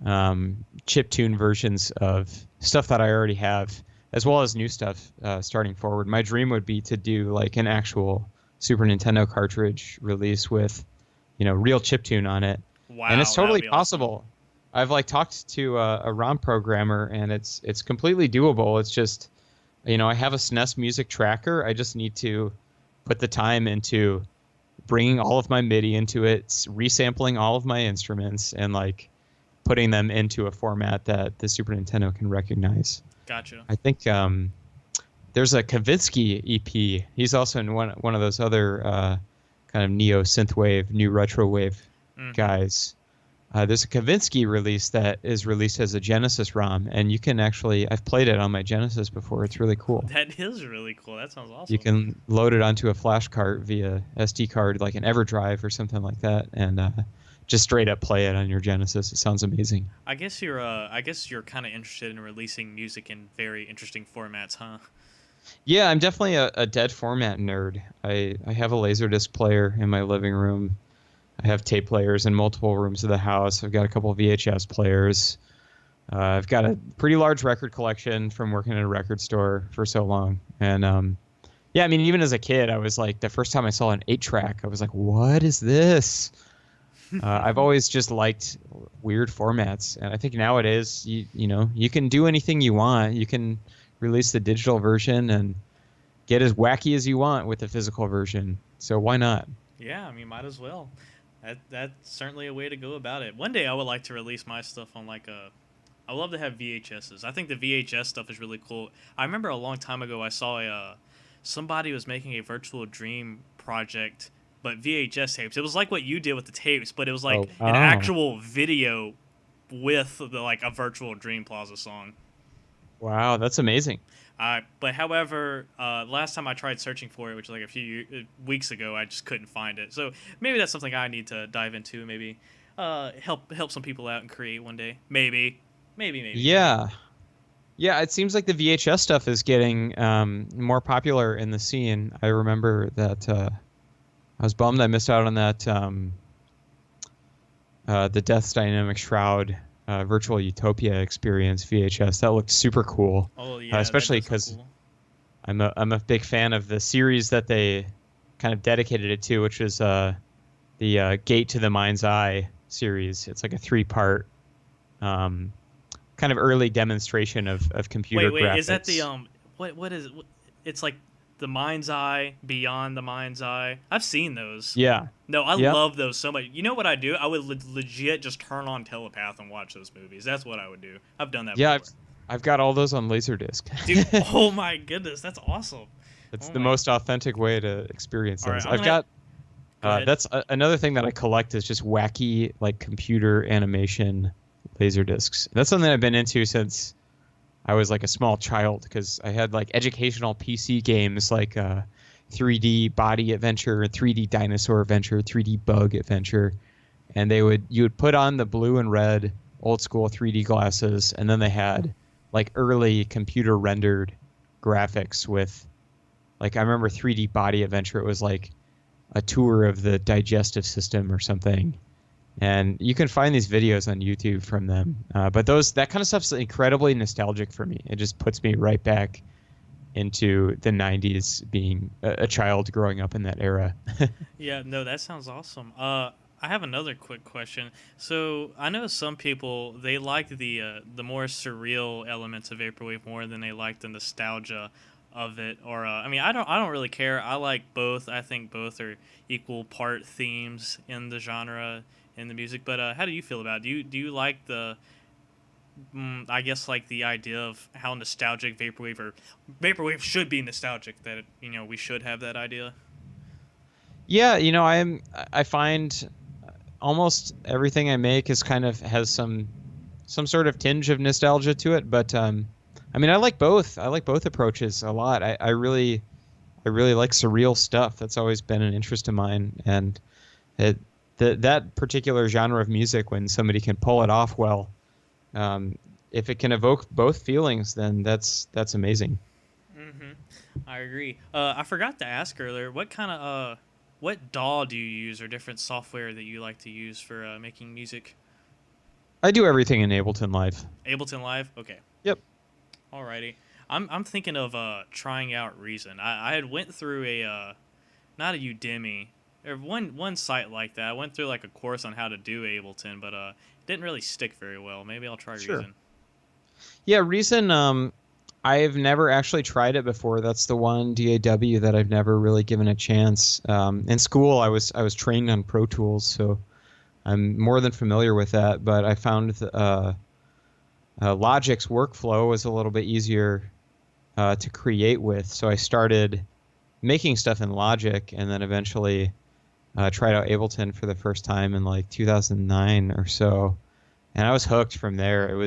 chiptune versions of stuff that I already have, as well as new stuff starting forward. My dream would be to do like an actual Super Nintendo cartridge release with, real chiptune on it. Wow, and it's that'd totally be possible. I've like talked to a ROM programmer, and it's completely doable. It's just, I have a SNES music tracker. I just need to put the time into bringing all of my MIDI into it, resampling all of my instruments, and like putting them into a format that the Super Nintendo can recognize. Gotcha. I think there's a Kavinsky EP. He's also in one of those other kind of neo synthwave, new retro wave guys. There's a Kavinsky release that is released as a Genesis ROM, and you can actually, I've played it on my Genesis before. It's really cool. That is really cool. That sounds awesome. You can load it onto a flash card via SD card, like an EverDrive or something like that, and just straight up play it on your Genesis. It sounds amazing. I guess you're kind of interested in releasing music in very interesting formats, huh? Yeah, I'm definitely a dead format nerd. I have a Laserdisc player in my living room. I have tape players in multiple rooms of the house. I've got a couple of VHS players. I've got a pretty large record collection from working at a record store for so long. And yeah, I mean, even as a kid, I was like, the first time I saw an 8-track, I was like, what is this? I've always just liked weird formats. And I think nowadays, you can do anything you want. You can release the digital version and get as wacky as you want with the physical version. So why not? Yeah, I mean, might as well. That's certainly a way to go about it. One day I would like to release my stuff on I love to have VHSs. I think the VHS stuff is really cool. I remember a long time ago I saw somebody was making a virtual dream project, but VHS tapes. It was like what you did with the tapes, but it was like an actual video with a virtual Dream Plaza song. Wow, that's amazing. But however, last time I tried searching for it, which was like a few weeks ago, I just couldn't find it. So maybe that's something I need to dive into. Maybe help some people out and create one day. Maybe. Yeah. Yeah, it seems like the VHS stuff is getting more popular in the scene. I remember that I was bummed I missed out on that the Death's Dynamic Shroud Virtual Utopia experience VHS. That looked super cool. Oh yeah, especially because I'm a big fan of the series that they kind of dedicated it to, which was the Gate to the Mind's Eye series. It's like a 3-part kind of early demonstration of computer graphics. Wait, is that the what is it? It's like the Mind's Eye, Beyond the Mind's Eye. I've seen those. Yeah. No, I love those so much. You know what I do? I would legit just turn on Telepath and watch those movies. That's what I would do. I've done that before. I've got all those on Laserdisc. Dude, oh my goodness, that's awesome. It's the most authentic way to experience those. Right, Go that's another thing that I collect is just wacky like computer animation Laserdiscs. That's something I've been into since I was like a small child, because I had like educational PC games like 3D Body Adventure, 3D Dinosaur Adventure, 3D Bug Adventure, and you would put on the blue and red old school 3D glasses, and then they had like early computer rendered graphics with like, I remember 3D Body Adventure. It was like a tour of the digestive system or something. And you can find these videos on YouTube from them. But that kind of stuff's incredibly nostalgic for me. It just puts me right back into the 90s, being a child growing up in that era. Yeah, no, that sounds awesome. I have another quick question. So I know some people, they like the more surreal elements of Vaporwave more than they like the nostalgia of it. Or I mean, I don't really care. I like both. I think both are equal part themes in the genre, in the music. But how do you feel about it? Do you like the I guess like the idea of how nostalgic Vaporwave should be nostalgic, that we should have that idea? Yeah, I find almost everything I make is kind of has some sort of tinge of nostalgia to it, but I mean, I like both. I like both approaches a lot. I really like surreal stuff. That's always been an interest of mine, and it, that particular genre of music, when somebody can pull it off well, um, if it can evoke both feelings, then that's amazing. Mm-hmm. I agree. I forgot to ask earlier, what DAW do you use or different software that you like to use for making music? I do everything in Ableton Live. Ableton Live. Okay. Yep. Alrighty. I'm thinking of trying out Reason. I had went through a not a Udemy or one site like that. I went through like a course on how to do Ableton, but it didn't really stick very well. Maybe I'll try Sure. Reason. Yeah, Reason. I've never actually tried it before. That's the one DAW that I've never really given a chance. In school, I was trained on Pro Tools, so I'm more than familiar with that. But I found Logic's workflow was a little bit easier to create with, so I started making stuff in Logic, and then eventually tried out Ableton for the first time in like 2009 or so, and I was hooked from there.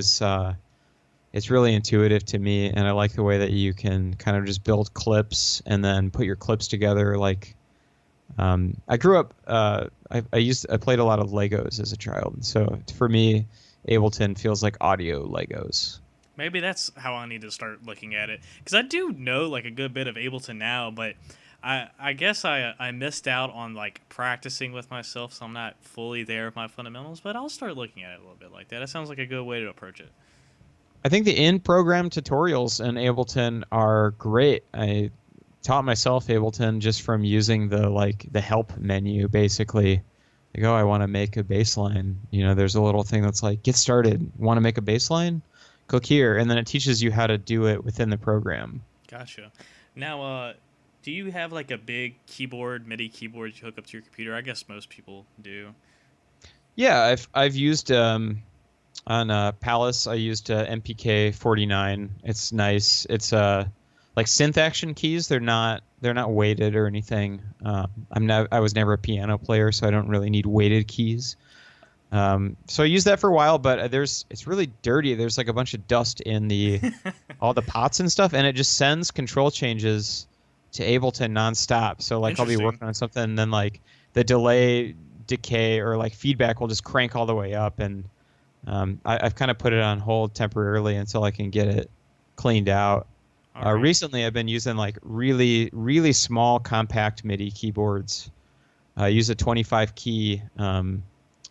It's really intuitive to me, and I like the way that you can kind of just build clips and then put your clips together. Like, I grew up, I played a lot of Legos as a child, so for me, Ableton feels like audio Legos. Maybe that's how I need to start looking at it because I do know like a good bit of Ableton now, but I guess I missed out on like practicing with myself, so I'm not fully there with my fundamentals. But I'll start looking at it a little bit like that. That sounds like a good way to approach it. I think the in-program tutorials in Ableton are great. I taught myself Ableton just from using the help menu, basically. Like, oh, I want to make a bass line. There's a little thing that's like, get started. Want to make a bass line? Click here, and then it teaches you how to do it within the program. Gotcha. Now, do you have like a big keyboard, MIDI keyboard you hook up to your computer? I guess most people do. Yeah, I've used on Palace. I used MPK 49. It's nice. It's like synth action keys. They're not weighted or anything. I was never a piano player, so I don't really need weighted keys. So I used that for a while, but it's really dirty. There's like a bunch of dust in all the pots and stuff, and it just sends control changes to Ableton nonstop. So like I'll be Interesting. working on something, and then like the delay, decay, or like feedback will just crank all the way up, and I've kind of put it on hold temporarily until I can get it cleaned out. All right. Recently, I've been using like really, really small, compact MIDI keyboards. I use a 25 key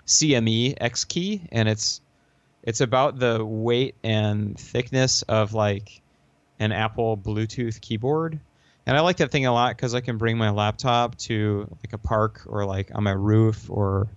CME X key, and it's about the weight and thickness of like an Apple Bluetooth keyboard. And I like that thing a lot because I can bring my laptop to like a park or like on my roof or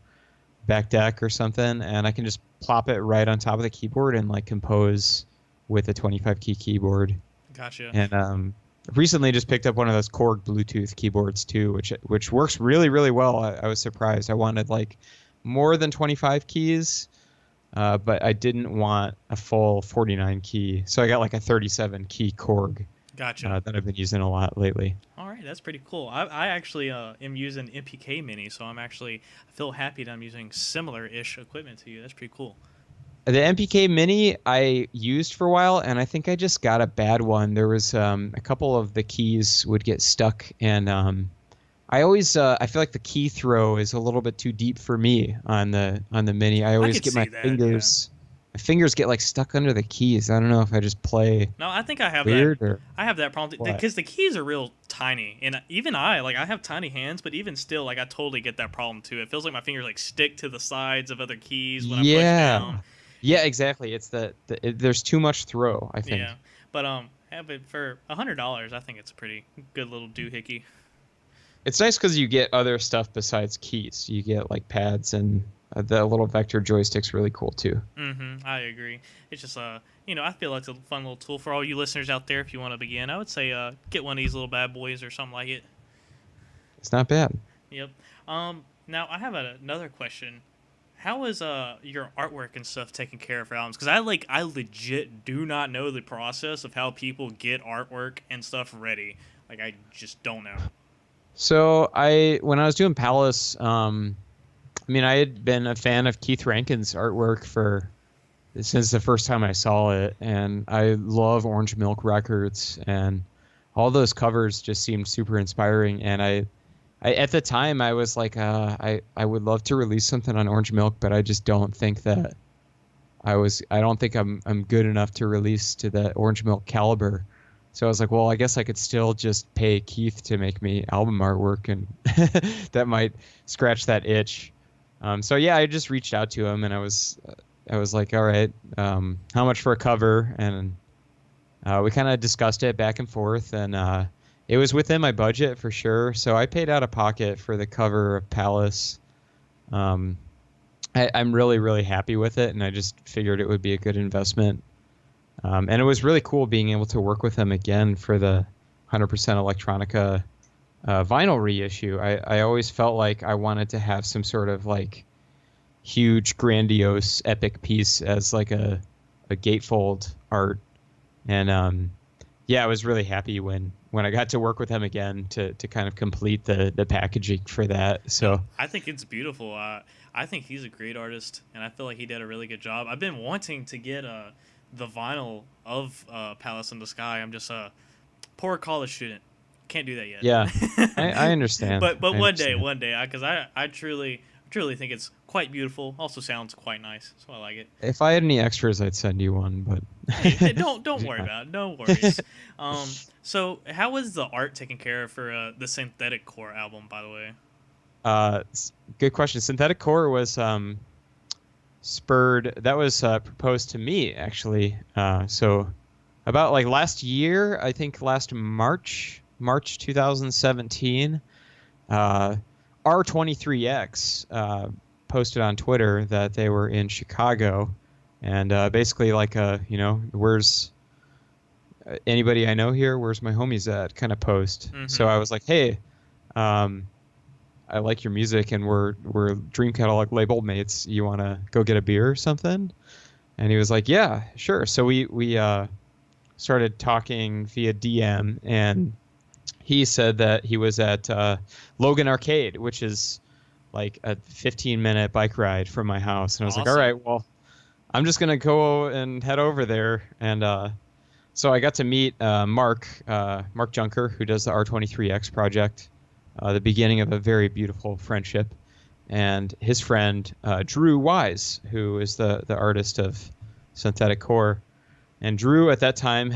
back deck or something, and I can just plop it right on top of the keyboard and like compose with a 25 key keyboard. Gotcha. And recently just picked up one of those Korg Bluetooth keyboards too, which works really, really well. I was surprised. I wanted like more than 25 keys, but I didn't want a full 49 key. So I got like a 37 key Korg Gotcha. that I've been using a lot lately. All right, that's pretty cool. I actually am using MPK Mini, so I feel happy that I'm using similar-ish equipment to you. That's pretty cool. The MPK Mini I used for a while, and I think I just got a bad one. There was a couple of the keys would get stuck, and I feel like the key throw is a little bit too deep for me on the Mini. I I always could get see my that. fingers. My fingers get like stuck under the keys. I don't know if I just play No, I think I have that. weird or I have that problem what. because the keys are real tiny, and even I have tiny hands, but even still, like I totally get that problem too. It feels like my fingers like stick to the sides of other keys when I push down. Yeah, yeah, exactly. It's there's too much throw, I think. Yeah, but have it for $100. I think it's a pretty good little doohickey. It's nice because you get other stuff besides keys. You get like pads, and the little vector joystick's really cool too. I agree. It's just I feel like it's a fun little tool for all you listeners out there. If you want to begin, I would say get one of these little bad boys or something like it. It's not bad. Yep. Now I have another question. How is your artwork and stuff taken care of for albums? Because I legit do not know the process of how people get artwork and stuff ready. Like I just don't know. So when I was doing Palace, I mean, I had been a fan of Keith Rankin's artwork for since the first time I saw it, and I love Orange Milk Records, and all those covers just seemed super inspiring. And I at the time I was like, I would love to release something on Orange Milk, but I just don't think that I don't think I'm good enough to release to the Orange Milk caliber. So I was like, well, I guess I could still just pay Keith to make me album artwork, and that might scratch that itch. So yeah, I just reached out to him, and I was like, all right, how much for a cover? And we kind of discussed it back and forth, and it was within my budget for sure. So I paid out of pocket for the cover of Palace. I'm really, really happy with it, and I just figured it would be a good investment. And it was really cool being able to work with him again for the 100% Electronica vinyl reissue. I always felt like I wanted to have some sort of like huge, grandiose, epic piece as like a gatefold art. And yeah, I was really happy when I got to work with him again to kind of complete the packaging for that. So I think it's beautiful. I think he's a great artist, and I feel like he did a really good job. I've been wanting to get the vinyl of Palace in the Sky. I'm just a poor college student. Can't do that yet. yeah, I understand. But I one understand. day, because I truly think it's quite beautiful. Also sounds quite nice, so I like it. If I had any extras, I'd send you one, but Hey, don't worry about it. No worries. So how was the art taken care of for the Synthetic Core album, by the way? Good question. Synthetic Core was spurred. That was proposed to me actually. So about like last year, I think last March 2017, R23X posted on Twitter that they were in Chicago, and basically like where's anybody I know here? Where's my homies at? Kind of post. Mm-hmm. So I was like, hey, I like your music, and we're Dream Catalog label mates. You want to go get a beer or something? And he was like, yeah, sure. So we started talking via DM, and he said that he was at Logan Arcade, which is like a 15-minute bike ride from my house. And I was like, all right, well, I'm just going to go and head over there. And so I got to meet Mark Junker, who does the R23X project, the beginning of a very beautiful friendship, and his friend Drew Wise, who is the artist of Synthetic Core. And Drew at that time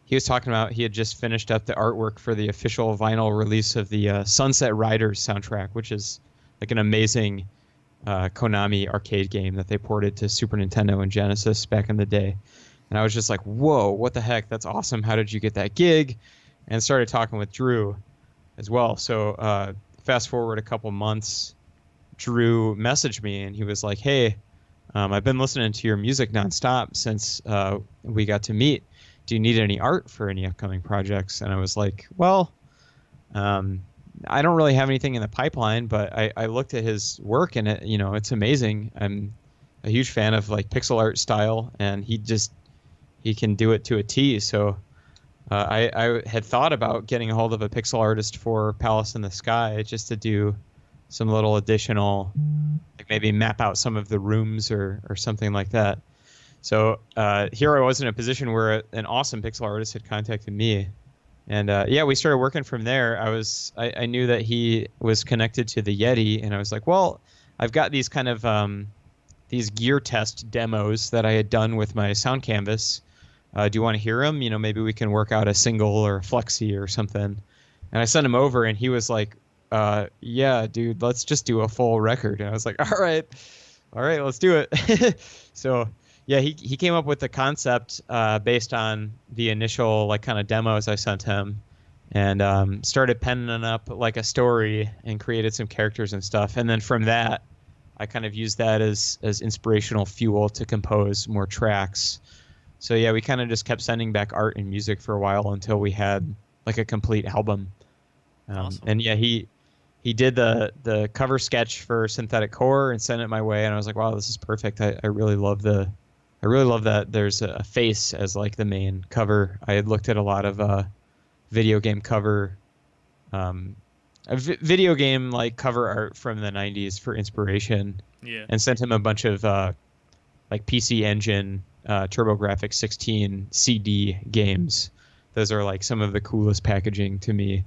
he was talking about he had just finished up the artwork for the official vinyl release of the Sunset Riders soundtrack, which is like an amazing Konami arcade game that they ported to Super Nintendo and Genesis back in the day. And I was just like, whoa, what the heck? That's awesome. How did you get that gig? And started talking with Drew as well. So fast forward a couple months, Drew messaged me, and he was like, hey, I've been listening to your music nonstop since we got to meet. Do you need any art for any upcoming projects? And I was like, well, I don't really have anything in the pipeline, but I looked at his work, and it's amazing. I'm a huge fan of like pixel art style, and he can do it to a T. So I had thought about getting a hold of a pixel artist for Palace in the Sky just to do some little additional, like maybe map out some of the rooms or something like that. So here I was in a position where an awesome pixel artist had contacted me, and yeah, we started working from there. I knew that he was connected to the Yeti, and I was like, well, I've got these kind of these gear test demos that I had done with my sound canvas. Do you want to hear them? Maybe we can work out a single or a flexi or something. And I sent him over, and he was like, yeah, dude, let's just do a full record. And I was like, all right, let's do it. So yeah, he came up with the concept based on the initial like kind of demos I sent him, and started penning up like a story and created some characters and stuff. And then from that, I kind of used that as inspirational fuel to compose more tracks. So yeah, we kind of just kept sending back art and music for a while until we had like a complete album. Awesome. And yeah, he did the cover sketch for Synthetic Core and sent it my way, and I was like, wow, this is perfect. I really love that there's a face as like the main cover. I had looked at a lot of video game cover video game like cover art from the 90s for inspiration, Yeah. and sent him a bunch of like PC Engine, TurboGrafx 16 CD games. Those are like some of the coolest packaging to me.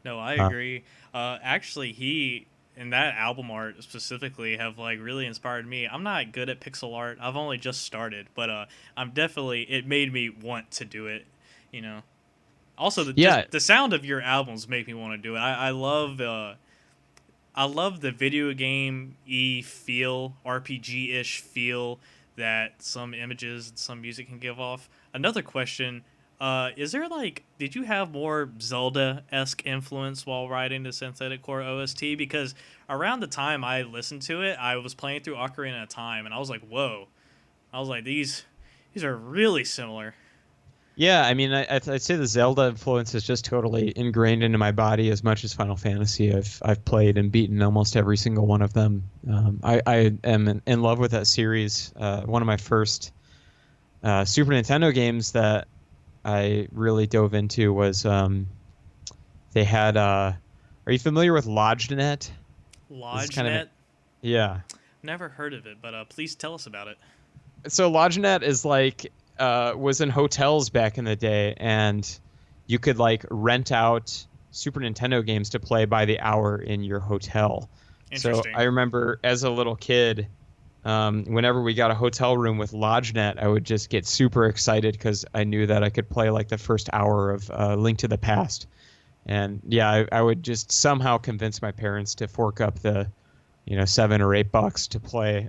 No, I Uh, agree. Actually, he and that album art specifically have like really inspired me. I'm not good at pixel art. I've only just started, but I'm definitely it made me want to do it. You know. Also, just yeah, the sound of your albums make me want to do it. I love the video game feel, RPG ish feel that some images and some music can give off. Another question: is there like, did you have more Zelda esque influence while writing the Synthetic Core OST? Because around the time I listened to it, I was playing through Ocarina of Time, and I was like, whoa! I was like, these are really similar. yeah. I mean, I'd say the Zelda influence is just totally ingrained into my body as much as Final Fantasy. I've played and beaten almost every single one of them. I am in love with that series. One of my first Super Nintendo games that I really dove into was they had. Are you familiar with LodgeNet? This is kind of LodgeNet, yeah. never heard of it, but please tell us about it. So LodgeNet is like was in hotels back in the day, and you could like rent out Super Nintendo games to play by the hour in your hotel. So Interesting. I remember as a little kid, whenever we got a hotel room with LodgeNet, I would just get super excited because I knew that I could play like the first hour of Link to the Past. And yeah, I would just somehow convince my parents to fork up the, $7 or $8 to play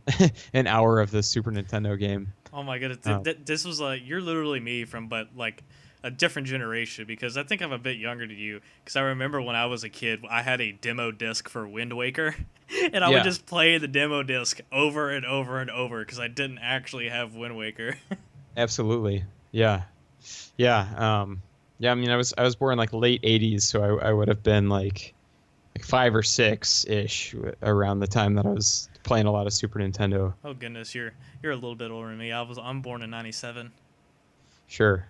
an hour of the Super Nintendo game. Oh my goodness, Uh, this was like you're literally me from but like a different generation because I think I'm a bit younger than you because I remember when I was a kid I had a demo disc for Wind Waker and I would yeah, just play the demo disc over and over and over because I didn't actually have Wind Waker. absolutely. Yeah, yeah, yeah. I mean, I was born like late '80s, so I would have been like 5 or 6 ish around the time that I was playing a lot of Super Nintendo. Oh goodness, you're a little bit older than me. I'm born in '97. Sure.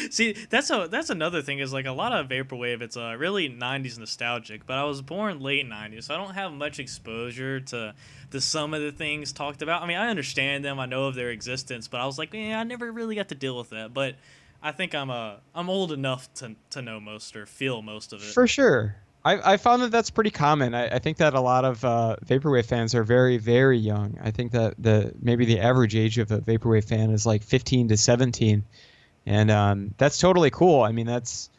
See, that's another thing is like a lot of vaporwave. It's really '90s nostalgic, but I was born late '90s, so I don't have much exposure to some of the things talked about. I mean, I understand them, I know of their existence, but I was like, I never really got to deal with that. But I think I'm old enough to know most or feel most of it. For sure. I found that that's pretty common. I think that a lot of vaporwave fans are very, very young. I think that maybe the average age of a vaporwave fan is like 15 to 17, and that's totally cool. I mean, that's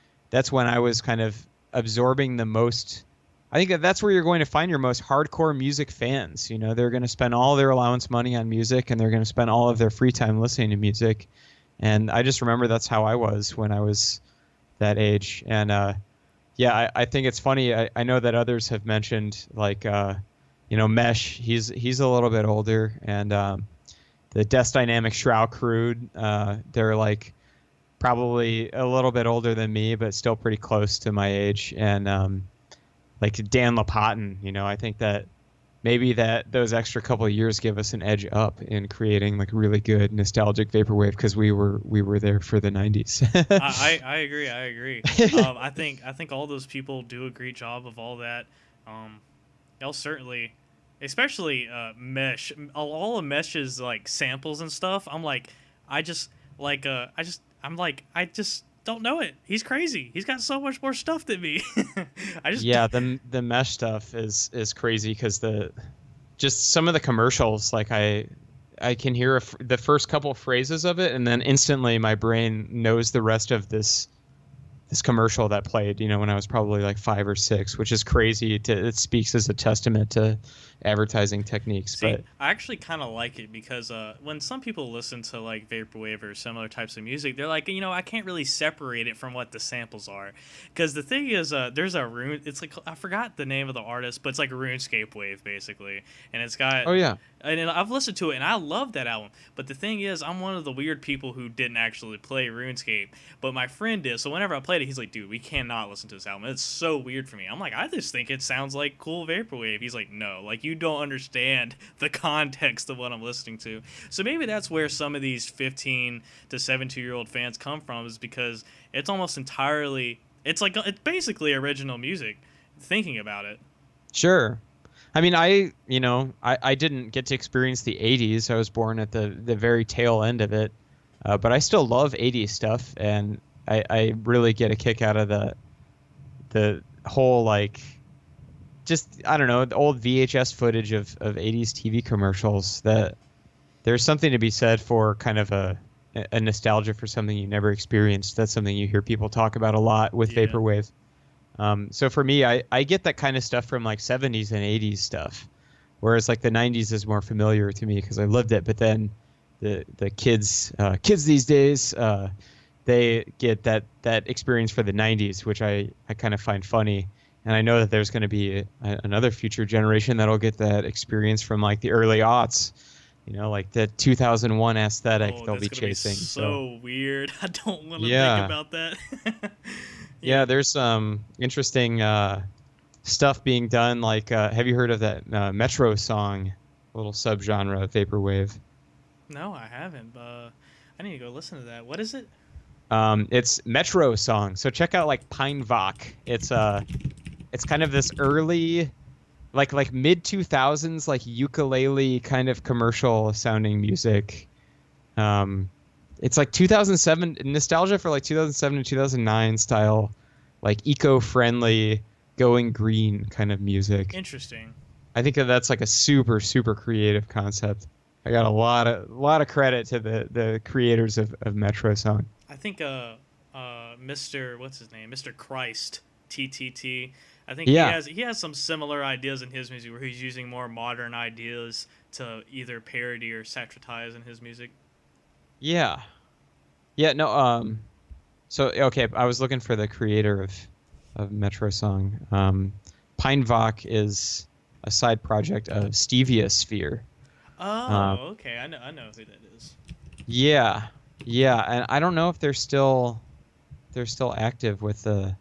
when I was kind of absorbing the most. I think that's where you're going to find your most hardcore music fans. They're going to spend all their allowance money on music, and they're going to spend all of their free time listening to music. And I just remember that's how I was when I was that age, and yeah, I think it's funny. I know that others have mentioned like Mesh. He's a little bit older, and the Death Dynamic Shroud Crude. They're like probably a little bit older than me, but still pretty close to my age. And like Dan Lapatin, I think that maybe that those extra couple of years give us an edge up in creating like really good nostalgic vaporwave because we were there for the 90s. I agree. I agree. I think all those people do a great job of all that. Y'all certainly, especially Mesh, all of Mesh's like samples and stuff. I'm like, I just don't know it. He's crazy. He's got so much more stuff than me. I just Yeah, the Mesh stuff is crazy because just some of the commercials, like I can hear the first couple phrases of it, and then instantly my brain knows the rest of this commercial that played, when I was probably like 5 or 6, which is crazy. It speaks as a testament to advertising techniques. See, But I actually kind of like it because when some people listen to like vaporwave or similar types of music, they're like, I can't really separate it from what the samples are. Because the thing is, there's a rune. It's like I forgot the name of the artist, but it's like a RuneScape wave basically, and it's got. oh yeah, And I've listened to it, and I love that album. But the thing is, I'm one of the weird people who didn't actually play RuneScape, but my friend did. So whenever I played it, he's like, "Dude, we cannot listen to this album. It's so weird for me." I'm like, "I just think it sounds like cool vaporwave." He's like, "No, like you don't understand the context of what I'm listening to." So maybe that's where some of these 15 to 17-year-old fans come from, is because it's almost entirely It's basically original music. Thinking about it. Sure. I mean, I didn't get to experience the 80s. I was born at the very tail end of it. But I still love 80s stuff, and I really get a kick out of the whole, like, just, I don't know, the old VHS footage of 80s TV commercials. That there's something to be said for kind of a nostalgia for something you never experienced. That's something you hear people talk about a lot with Yeah. vaporwave. So for me, I get that kind of stuff from like 70s and 80s stuff, whereas like the 90s is more familiar to me because I lived it. But then the kids these days, they get that experience for the 90s, which I kind of find funny. And I know that there's going to be another future generation that'll get that experience from like the early aughts, like the 2001 aesthetic they'll be That's gonna be chasing. so weird. I don't want to Yeah. think about that. Yeah, there's some interesting stuff being done. Like, have you heard of that Metro song, little subgenre of vaporwave? No, I haven't. I need to go listen to that. What is it? It's Metro song. So check out like Pine Vok. It's kind of this early, like mid 2000s, like ukulele kind of commercial sounding music. It's like 2007 nostalgia for like 2007 and 2009 style, like eco-friendly, going green kind of music. Interesting. I think that's like a super super creative concept. I got a lot of credit to the creators of Metro Song. I think Mr. What's his name? Mr. Christ TTT. I think Yeah. he has some similar ideas in his music where he's using more modern ideas to either parody or satirize in his music. Yeah. Yeah, no, so okay, I was looking for the creator of Metro Song. Pine Vok is a side project of Stevia Sphere. Oh, okay. I know who that is. Yeah. Yeah, and I don't know if they're still active with the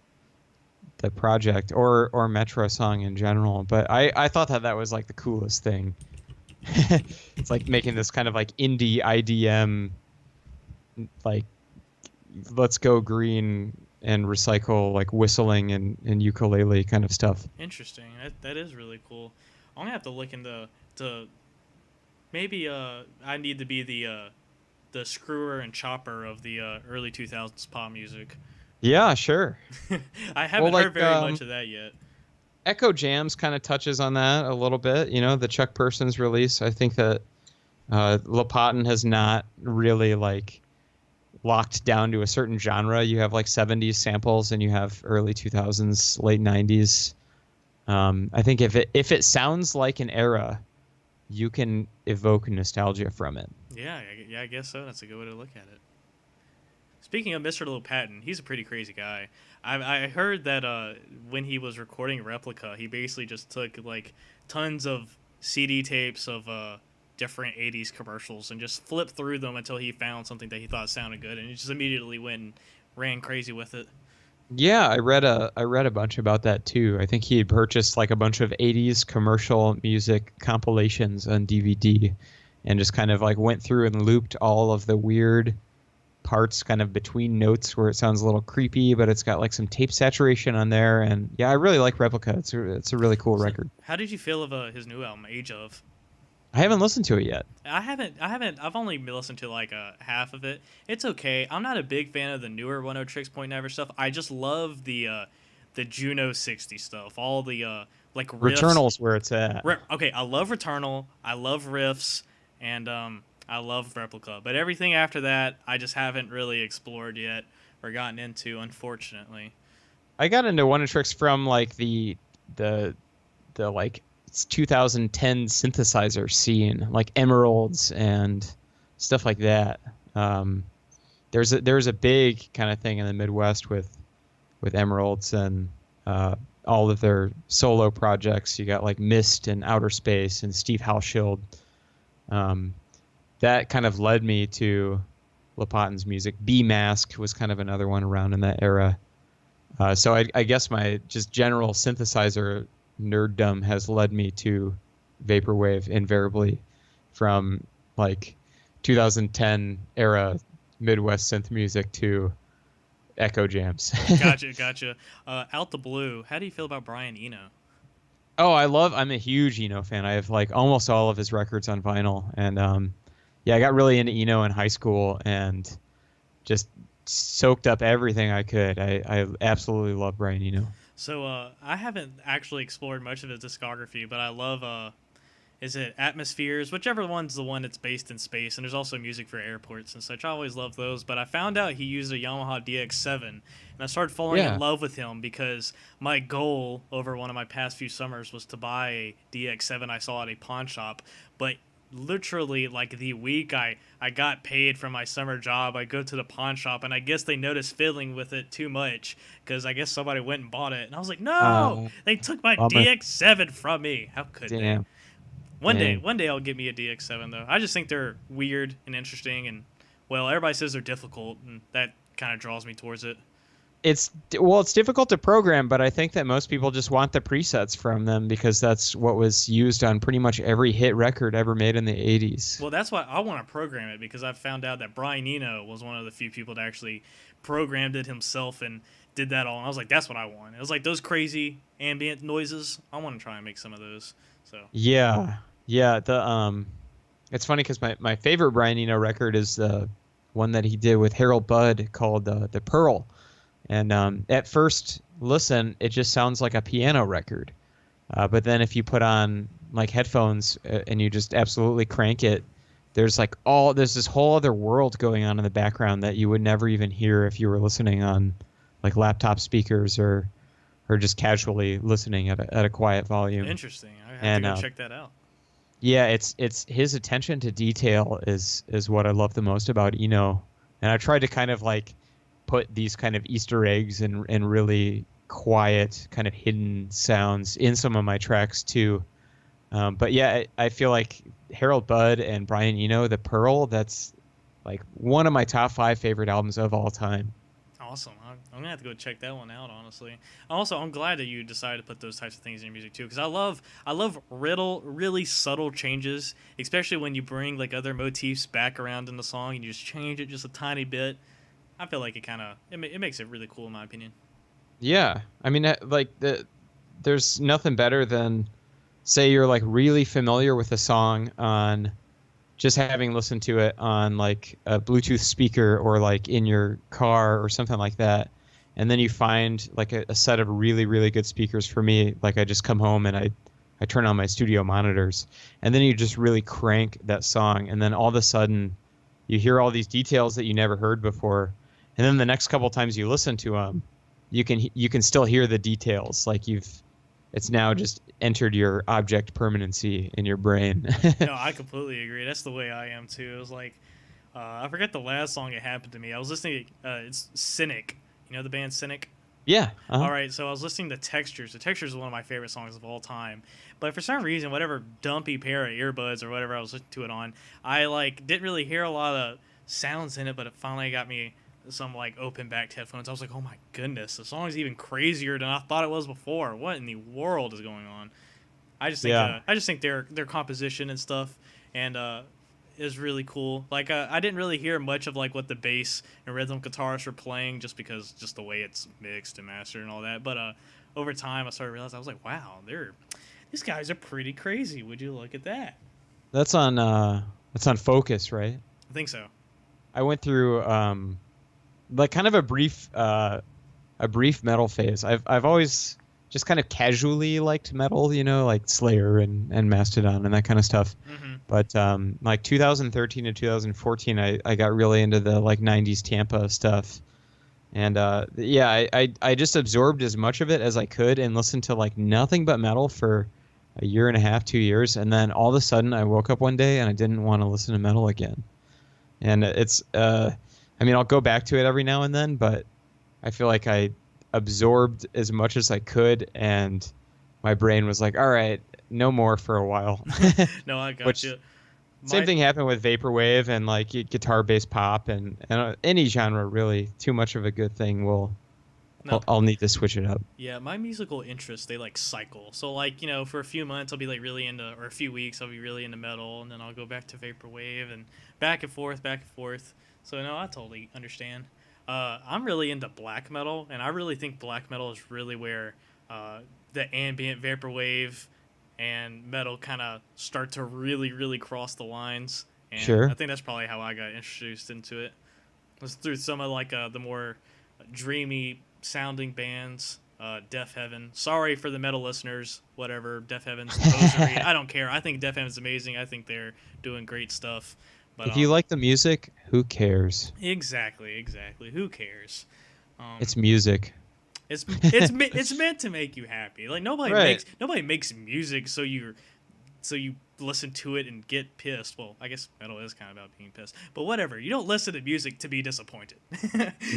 project or Metro Song in general, but I thought that was like the coolest thing. It's like making this kind of like indie IDM, like, let's go green and recycle, like whistling and ukulele kind of stuff. Interesting. That is really cool. I'm gonna have to look into maybe I need to be the screwer and chopper of the early 2000s pop music. Yeah, sure. I haven't Well, heard very much of that yet. Echo Jams kind of touches on that a little bit. The Chuck Persons release. I think that Lopatin has not really like locked down to a certain genre. You have like 70s samples and you have early 2000s, late 90s. I think if it sounds like an era, you can evoke nostalgia from it. Yeah, I guess so. That's a good way to look at it. Speaking of Mr. Lopatin, he's a pretty crazy guy. I heard that when he was recording Replica, he basically just took like tons of CD tapes of different 80s commercials and just flipped through them until he found something that he thought sounded good, and he just immediately went and ran crazy with it. Yeah, I read a bunch about that too. I think he had purchased like a bunch of 80s commercial music compilations on DVD and just kind of like went through and looped all of the weird parts kind of between notes where it sounds a little creepy, but it's got like some tape saturation on there. And yeah, I really like Replica. It's a really cool record. How did you feel of his new album, Age of? I haven't listened to it yet. I haven't. I've only listened to like half of it. It's okay. I'm not a big fan of the newer 100 Tricks Point Never stuff. I just love the Juno 60 stuff. All the like riffs. Returnal's where it's at. Okay, I love Returnal. I love riffs, and I love Replica. But everything after that, I just haven't really explored yet or gotten into, unfortunately. I got into 100 Tricks from like the like 2010 synthesizer scene, like Emeralds and stuff like that. There's a big kind of thing in the Midwest with Emeralds and all of their solo projects. You got like Mist and Outer Space and Steve Halshield. That kind of led me to Lopatin's music. B-Mask was kind of another one around in that era. So I guess my just general synthesizer nerddom has led me to vaporwave invariably from like 2010 era Midwest synth music to echo jams. Gotcha. Out the blue. How do you feel about Brian Eno? Oh, I'm a huge Eno fan. I have like almost all of his records on vinyl. And yeah, I got really into Eno in high school and just soaked up everything I could. I absolutely love Brian Eno. So I haven't actually explored much of his discography, but I love is it Atmospheres, whichever one's the one that's based in space, and there's also music for airports and such. I always love those, but I found out he used a Yamaha DX7, and I started falling in Yeah. love with him because my goal over one of my past few summers was to buy a DX7 I saw at a pawn shop, but literally like the week I got paid from my summer job, I go to the pawn shop, and I guess they noticed fiddling with it too much because I guess somebody went and bought it, and I was like, no, Uh, they took my Bummer. DX7 from me. How could they? Damn. One day, Dang. one day I'll get me a DX7 though. I just think they're weird and interesting, and well, everybody says they're difficult, and that kind of draws me towards it. It's difficult to program, but I think that most people just want the presets from them because that's what was used on pretty much every hit record ever made in the 80s. Well, that's why I want to program it because I've found out that Brian Eno was one of the few people that actually programmed it himself and did that all. And I was like, that's what I want. It was like those crazy ambient noises. I want to try and make some of those. So Yeah. Yeah, it's funny because my favorite Brian Eno record is the one that he did with Harold Budd called the Pearl. And at first listen, it just sounds like a piano record. But then if you put on like headphones and you just absolutely crank it, there's this whole other world going on in the background that you would never even hear if you were listening on like laptop speakers or just casually listening at a quiet volume. interesting. I have And to go check that out. yeah, it's his attention to detail is what I love the most about Eno. And I tried to kind of like put these kind of Easter eggs and really quiet, kind of hidden sounds in some of my tracks too. But yeah, I feel like Harold Budd and Brian Eno, The Pearl, that's like one of my top 5 favorite albums of all time. Awesome. I'm gonna have to go check that one out. Honestly, also I'm glad that you decided to put those types of things in your music too, because I love really subtle changes, especially when you bring like other motifs back around in the song and you just change it just a tiny bit. I feel like it makes it really cool in my opinion. Yeah, I mean, there's nothing better than say you're like really familiar with a song on just having listened to it on like a Bluetooth speaker or like in your car or something like that. And then you find like a set of really, really good speakers. For me, like I just come home and I turn on my studio monitors and then you just really crank that song. And then all of a sudden you hear all these details that you never heard before. And then the next couple times you listen to them, you can still hear the details. Like it's now just entered your object permanency in your brain. No, I completely agree. That's the way I am too. It was like I forget the last song it happened to me. I was listening to it's Cynic. You know the band Cynic? Yeah. Uh-huh. All right, so I was listening to Textures. The Textures is one of my favorite songs of all time. But for some reason, whatever dumpy pair of earbuds or whatever I was listening to it on, I like didn't really hear a lot of sounds in it, but it finally got me some like open backed headphones. I was like, "Oh my goodness, the song is even crazier than I thought it was before. What in the world is going on?" I just think their composition and stuff and is really cool. Like I didn't really hear much of like what the bass and rhythm guitarists were playing just the way it's mixed and mastered and all that. But over time I started realizing I was like, wow, these guys are pretty crazy. Would you look at that? That's on Focus, right? I think so. I went through like kind of a brief metal phase. I've always just kind of casually liked metal, like Slayer and Mastodon and that kind of stuff. Mm-hmm. But like 2013 to 2014, I got really into the like 90s Tampa stuff. And yeah, I just absorbed as much of it as I could and listened to like nothing but metal for a year and a half, 2 years. And then all of a sudden I woke up one day and I didn't want to listen to metal again. And I mean, I'll go back to it every now and then, but I feel like I absorbed as much as I could, and my brain was like, all right, no more for a while. No, I got Which, you. same thing happened with vaporwave and like guitar-based pop and any genre really. Too much of a good thing No. I'll need to switch it up. Yeah, my musical interests, they like cycle. So like, for a few months I'll be like really into, or a few weeks I'll be really into metal, and then I'll go back to vaporwave and back and forth. So no, I totally understand. I'm really into black metal, and I really think black metal is really where the ambient vaporwave and metal kind of start to really, really cross the lines. And I Sure. think that's probably how I got introduced into it. It was through some of like the more dreamy sounding bands. Deaf Heaven. Sorry for the metal listeners. Whatever. Deaf Heaven's posery. I don't care. I think Deaf Heaven's amazing. I think they're doing great stuff. But If you like the music, who cares? exactly. Who cares? It's music. It's meant to make you happy. Like Right. nobody makes music so you listen to it and get pissed. Well, I guess metal is kind of about being pissed, but whatever. You don't listen to music to be disappointed.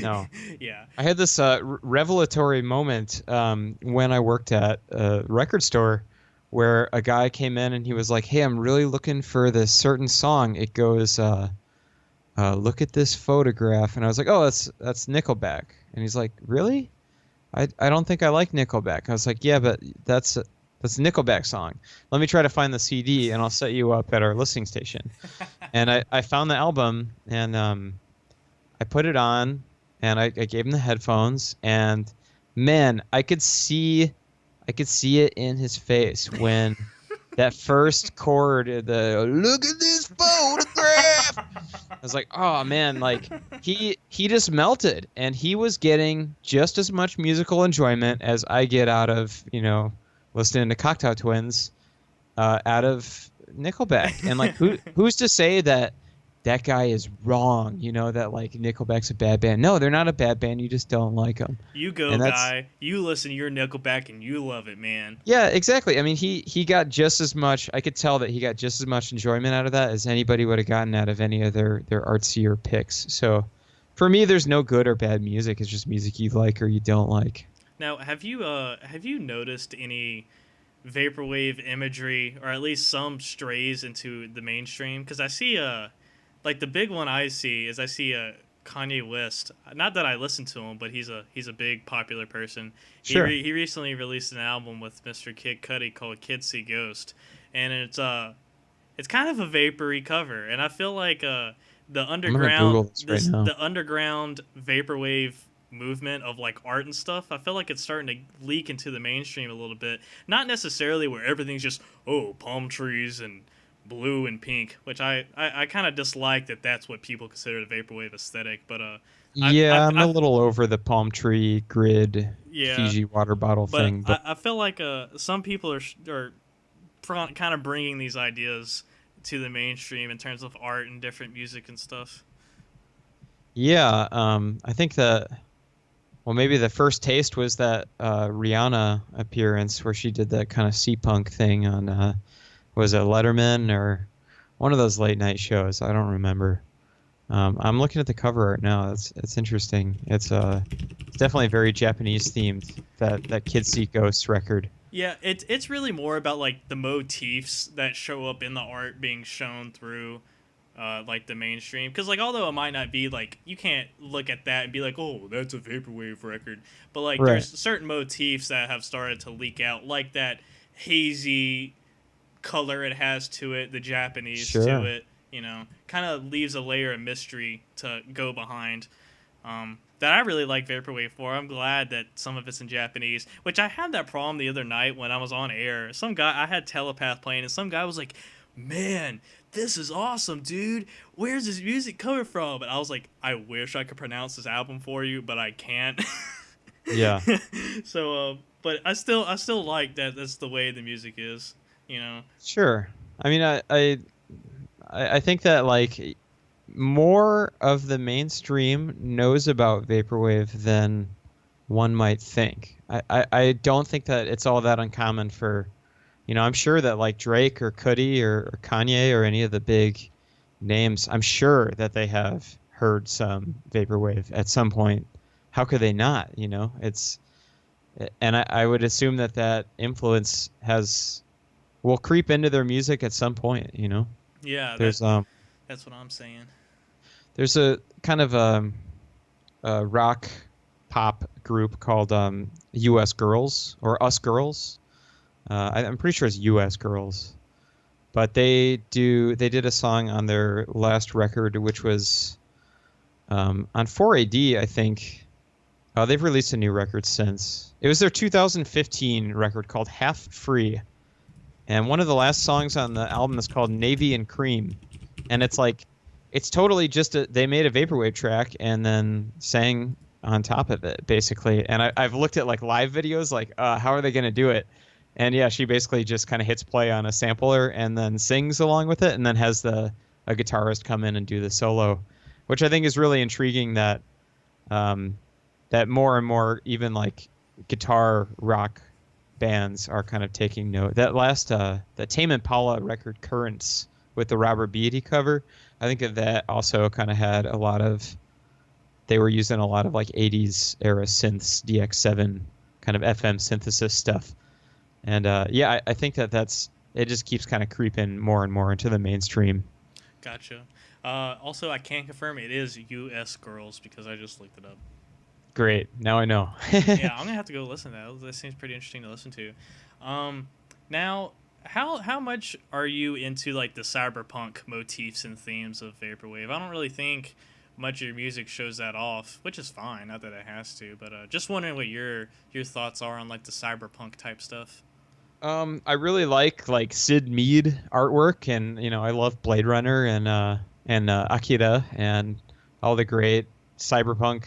No. Yeah. I had this revelatory moment when I worked at a record store where a guy came in and he was like, "Hey, I'm really looking for this certain song. It goes, look at this photograph." And I was like, "Oh, that's Nickelback." And he's like, "Really? I don't think I like Nickelback." I was like, "Yeah, but that's a Nickelback song. Let me try to find the CD and I'll set you up at our listening station." And I found the album and I put it on and I gave him the headphones and man, I could see it in his face when that first chord, the "look at this photograph." I was like, oh man, like he just melted, and he was getting just as much musical enjoyment as I get out of listening to Cocktail Twins, out of Nickelback. And like who's to say that guy is wrong? That like Nickelback's a bad band. No, they're not a bad band. You just don't like them. You go, guy. You listen to your Nickelback and you love it, man. Yeah, exactly. I mean, he got just as much. I could tell that he got just as much enjoyment out of that as anybody would have gotten out of any of their artsier picks. So, for me, there's no good or bad music. It's just music you like or you don't like. Now, have you noticed any vaporwave imagery, or at least some strays into the mainstream? Because I see like the big one I see is Kanye West. Not that I listen to him, but he's a big popular person. Sure. He recently released an album with Mr. Kid Cudi called Kids See Ghost, and it's kind of a vapory cover, and I feel like the underground the underground vaporwave movement of like art and stuff, I feel like it's starting to leak into the mainstream a little bit. Not necessarily where everything's just palm trees and blue and pink, which I kind of dislike that's what people consider the vaporwave aesthetic. But I'm a little over the palm tree grid, yeah, Fiji water bottle thing. But I feel like some people are kind of bringing these ideas to the mainstream in terms of art and different music and stuff. Yeah, I think that. Well, maybe the first taste was that Rihanna appearance where she did that kind of sea-punk thing on, was it Letterman or one of those late night shows? I don't remember. I'm looking at the cover art now. It's interesting. It's definitely very Japanese themed. That Kids See Ghosts record. Yeah, it's really more about like the motifs that show up in the art being shown through like the mainstream, because like although it might not be like, you can't look at that and be like, oh, that's a vaporwave record, but like Right. There's certain motifs that have started to leak out, like that hazy color it has to it, the Japanese Sure. to it, kind of leaves a layer of mystery to go behind, that I really like vaporwave for. I'm glad that some of it's in Japanese, which I had that problem the other night when I was on air. I had Telepath playing, and some guy was like, man, this is awesome, dude. Where's this music coming from? And I was like, I wish I could pronounce this album for you, but I can't. Yeah. So, but I still like that. That's the way the music is, Sure. I mean, I think that like more of the mainstream knows about vaporwave than one might think. I don't think that it's all that uncommon for, I'm sure that like Drake or Cudi or Kanye or any of the big names, I'm sure that they have heard some vaporwave at some point. How could they not? And I would assume that influence will creep into their music at some point. Yeah, There's that's what I'm saying. There's a kind of a rock pop group called U.S. Girls or Us Girls. I'm pretty sure it's U.S. Girls, but they did a song on their last record, which was On 4AD, I think they've released a new record since. It was their 2015 record called Half Free. And one of the last songs on the album is called Navy and Cream. And it's like, it's totally just they made a vaporwave track and then sang on top of it, basically. And I've looked at like live videos, like, how are they going to do it? And yeah, she basically just kind of hits play on a sampler and then sings along with it, and then has a guitarist come in and do the solo, which I think is really intriguing that that more and more even like guitar rock bands are kind of taking note. That last the Tame Impala record Currents with the Robert Beatty cover, I think that also kind of had a lot of, they were using a lot of like 80s era synths, DX7 kind of FM synthesis stuff. And yeah, I think it just keeps kind of creeping more and more into the mainstream. Gotcha. Also, I can confirm it is U.S. Girls because I just looked it up. Great. Now I know. Yeah, I'm gonna have to go listen to that. That seems pretty interesting to listen to. Now, how much are you into like the cyberpunk motifs and themes of vaporwave? I don't really think much of your music shows that off, which is fine. Not that it has to, but just wondering what your thoughts are on like the cyberpunk type stuff. I really like Sid Mead artwork, and I love Blade Runner and Akira and all the great cyberpunk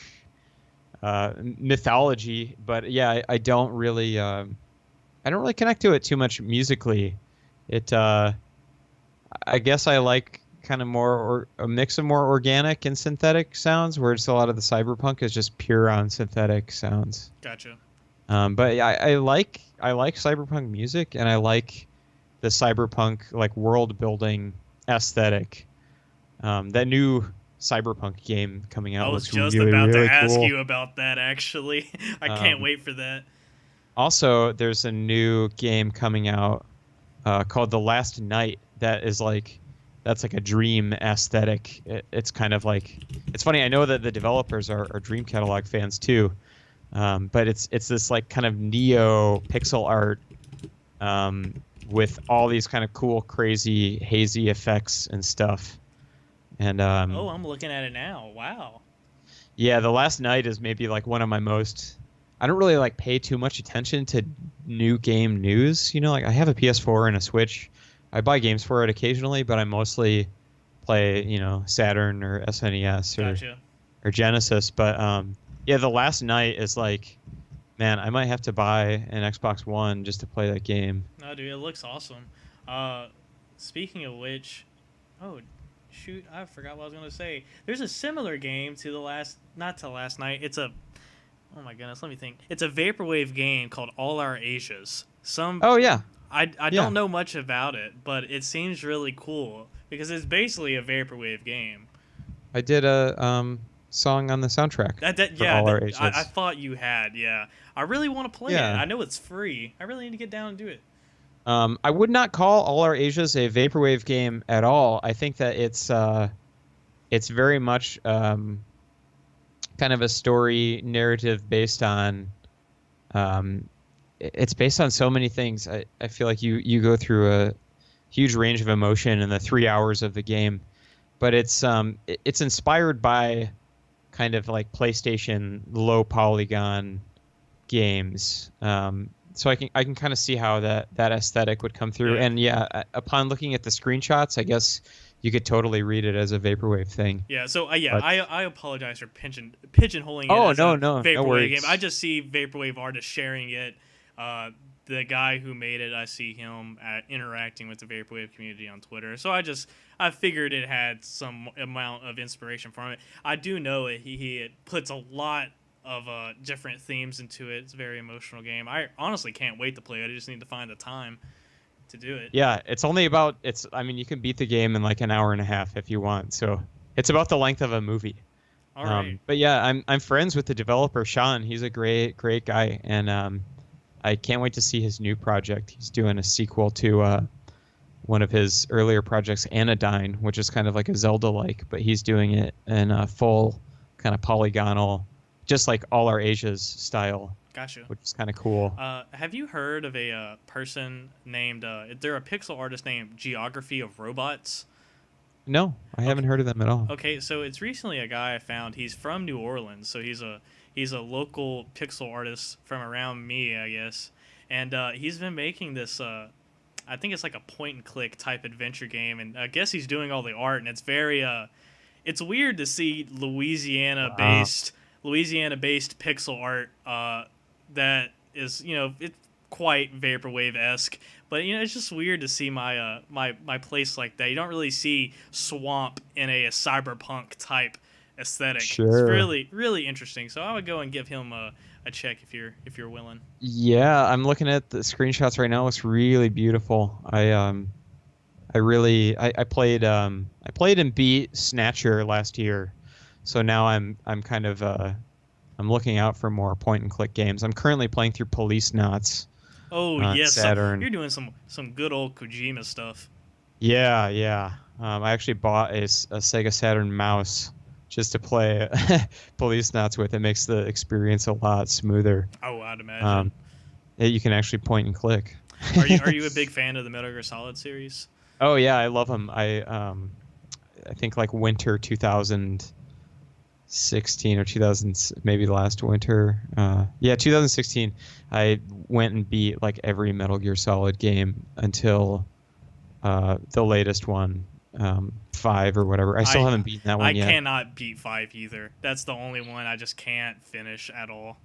mythology. But yeah, I don't really connect to it too much musically. I guess I like kind of more a mix of more organic and synthetic sounds, whereas a lot of the cyberpunk is just pure on synthetic sounds. Gotcha. But yeah, I like cyberpunk music, and I like the cyberpunk like world building aesthetic. That new cyberpunk game coming out looks really, really cool. I was just about to ask you about that, actually. I can't wait for that. Also, there's a new game coming out called The Last Night that's like a dream aesthetic. It's kind of like, it's funny, I know that the developers are Dream Catalog fans too. But it's this like kind of neo pixel art with all these kind of cool, crazy, hazy effects and stuff. And oh, I'm looking at it now. Wow. Yeah, The Last Night is maybe like one of my most. I don't really like pay too much attention to new game news. Like I have a PS4 and a Switch. I buy games for it occasionally, but I mostly play Saturn or SNES or Genesis. But yeah, The Last Night is like, man, I might have to buy an Xbox One just to play that game. No, dude, it looks awesome. Speaking of which, oh, shoot, I forgot what I was going to say. There's a similar game to not to Last Night. Oh my goodness, let me think. It's a vaporwave game called All Our Asias. Oh, yeah. I don't know much about it, but it seems really cool because it's basically a vaporwave game. I did a song on the soundtrack. I thought you had. Yeah, I really want to play it. I know it's free. I really need to get down and do it. I would not call All Our Asias a vaporwave game at all. I think that it's very much kind of a story narrative based on. It's based on so many things. I feel like you go through a huge range of emotion in the 3 hours of the game, but it's inspired by kind of like PlayStation low polygon games. So I can kind of see how that aesthetic would come through. Yeah. And yeah, upon looking at the screenshots, I guess you could totally read it as a vaporwave thing. Yeah. So I apologize for pigeonholing it as a vaporwave game. I just see vaporwave artists sharing it. The guy who made it, I see him interacting with the vaporwave community on Twitter. So I figured it had some amount of inspiration from it. I do know he puts a lot of different themes into it. It's a very emotional game. I honestly can't wait to play it. I just need to find the time to do it. Yeah, it's only about you can beat the game in like an hour and a half if you want. So it's about the length of a movie. All right. But yeah, I'm friends with the developer Sean. He's a great guy, and I can't wait to see his new project. He's doing a sequel to one of his earlier projects, Anodyne, which is kind of like a Zelda-like, but he's doing it in a full kind of polygonal, just like All Our Asias style. Gotcha. Which is kind of cool. Have you heard of a person named, they're a pixel artist named Geography of Robots? No, I haven't heard of them at all. Okay, so it's recently a guy I found. He's from New Orleans, so he's a local pixel artist from around me, I guess. And he's been making this. I think it's like a point and click type adventure game, and I guess he's doing all the art. And it's very. It's weird to see Louisiana-based pixel art that is it's quite vaporwave-esque. But it's just weird to see my place like that. You don't really see swamp in a cyberpunk type aesthetic. Sure. It's really really interesting. So I would go and give him a check if you're willing. Yeah, I'm looking at the screenshots right now. It looks really beautiful. I played and beat Snatcher last year, so now I'm kind of I'm looking out for more point and click games. I'm currently playing through Police Knots. Oh yes, Saturn. You're doing some good old Kojima stuff. Yeah. I actually bought a Sega Saturn mouse just to play Police Knots with. It makes the experience a lot smoother. Oh, I'd imagine. You can actually point and click. Are you a big fan of the Metal Gear Solid series? Oh yeah, I love them. I think like winter 2016 or 2000, maybe last winter. 2016. I went and beat like every Metal Gear Solid game until the latest one, 5 or whatever. I still haven't beaten that one yet. I cannot beat 5 either. That's the only one I just can't finish at all.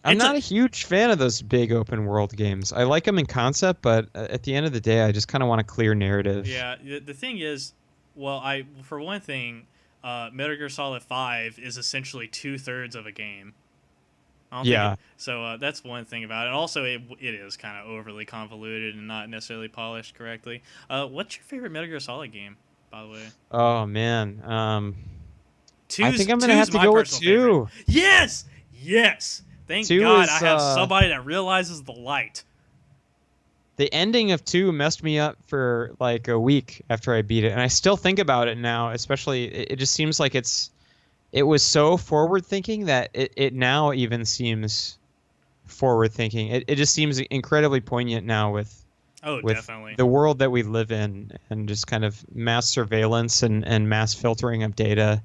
I'm not a huge fan of those big open world games. I like them in concept, but at the end of the day, I just kind of want a clear narrative. Yeah, the thing is, for one thing, Metal Gear Solid 5 is essentially 2/3 of a game. So that's one thing about it. Also, it is kind of overly convoluted and not necessarily polished correctly. What's your favorite Metal Gear Solid game, by the way? Oh man, I think I'm gonna have to go with 2. Favorite. Yes. Thank God I have somebody that realizes the light. The ending of 2 messed me up for like a week after I beat it, and I still think about it now. Especially, it just seems like it was so forward thinking that it now even seems forward thinking. It just seems incredibly poignant now with definitely the world that we live in, and just kind of mass surveillance and mass filtering of data.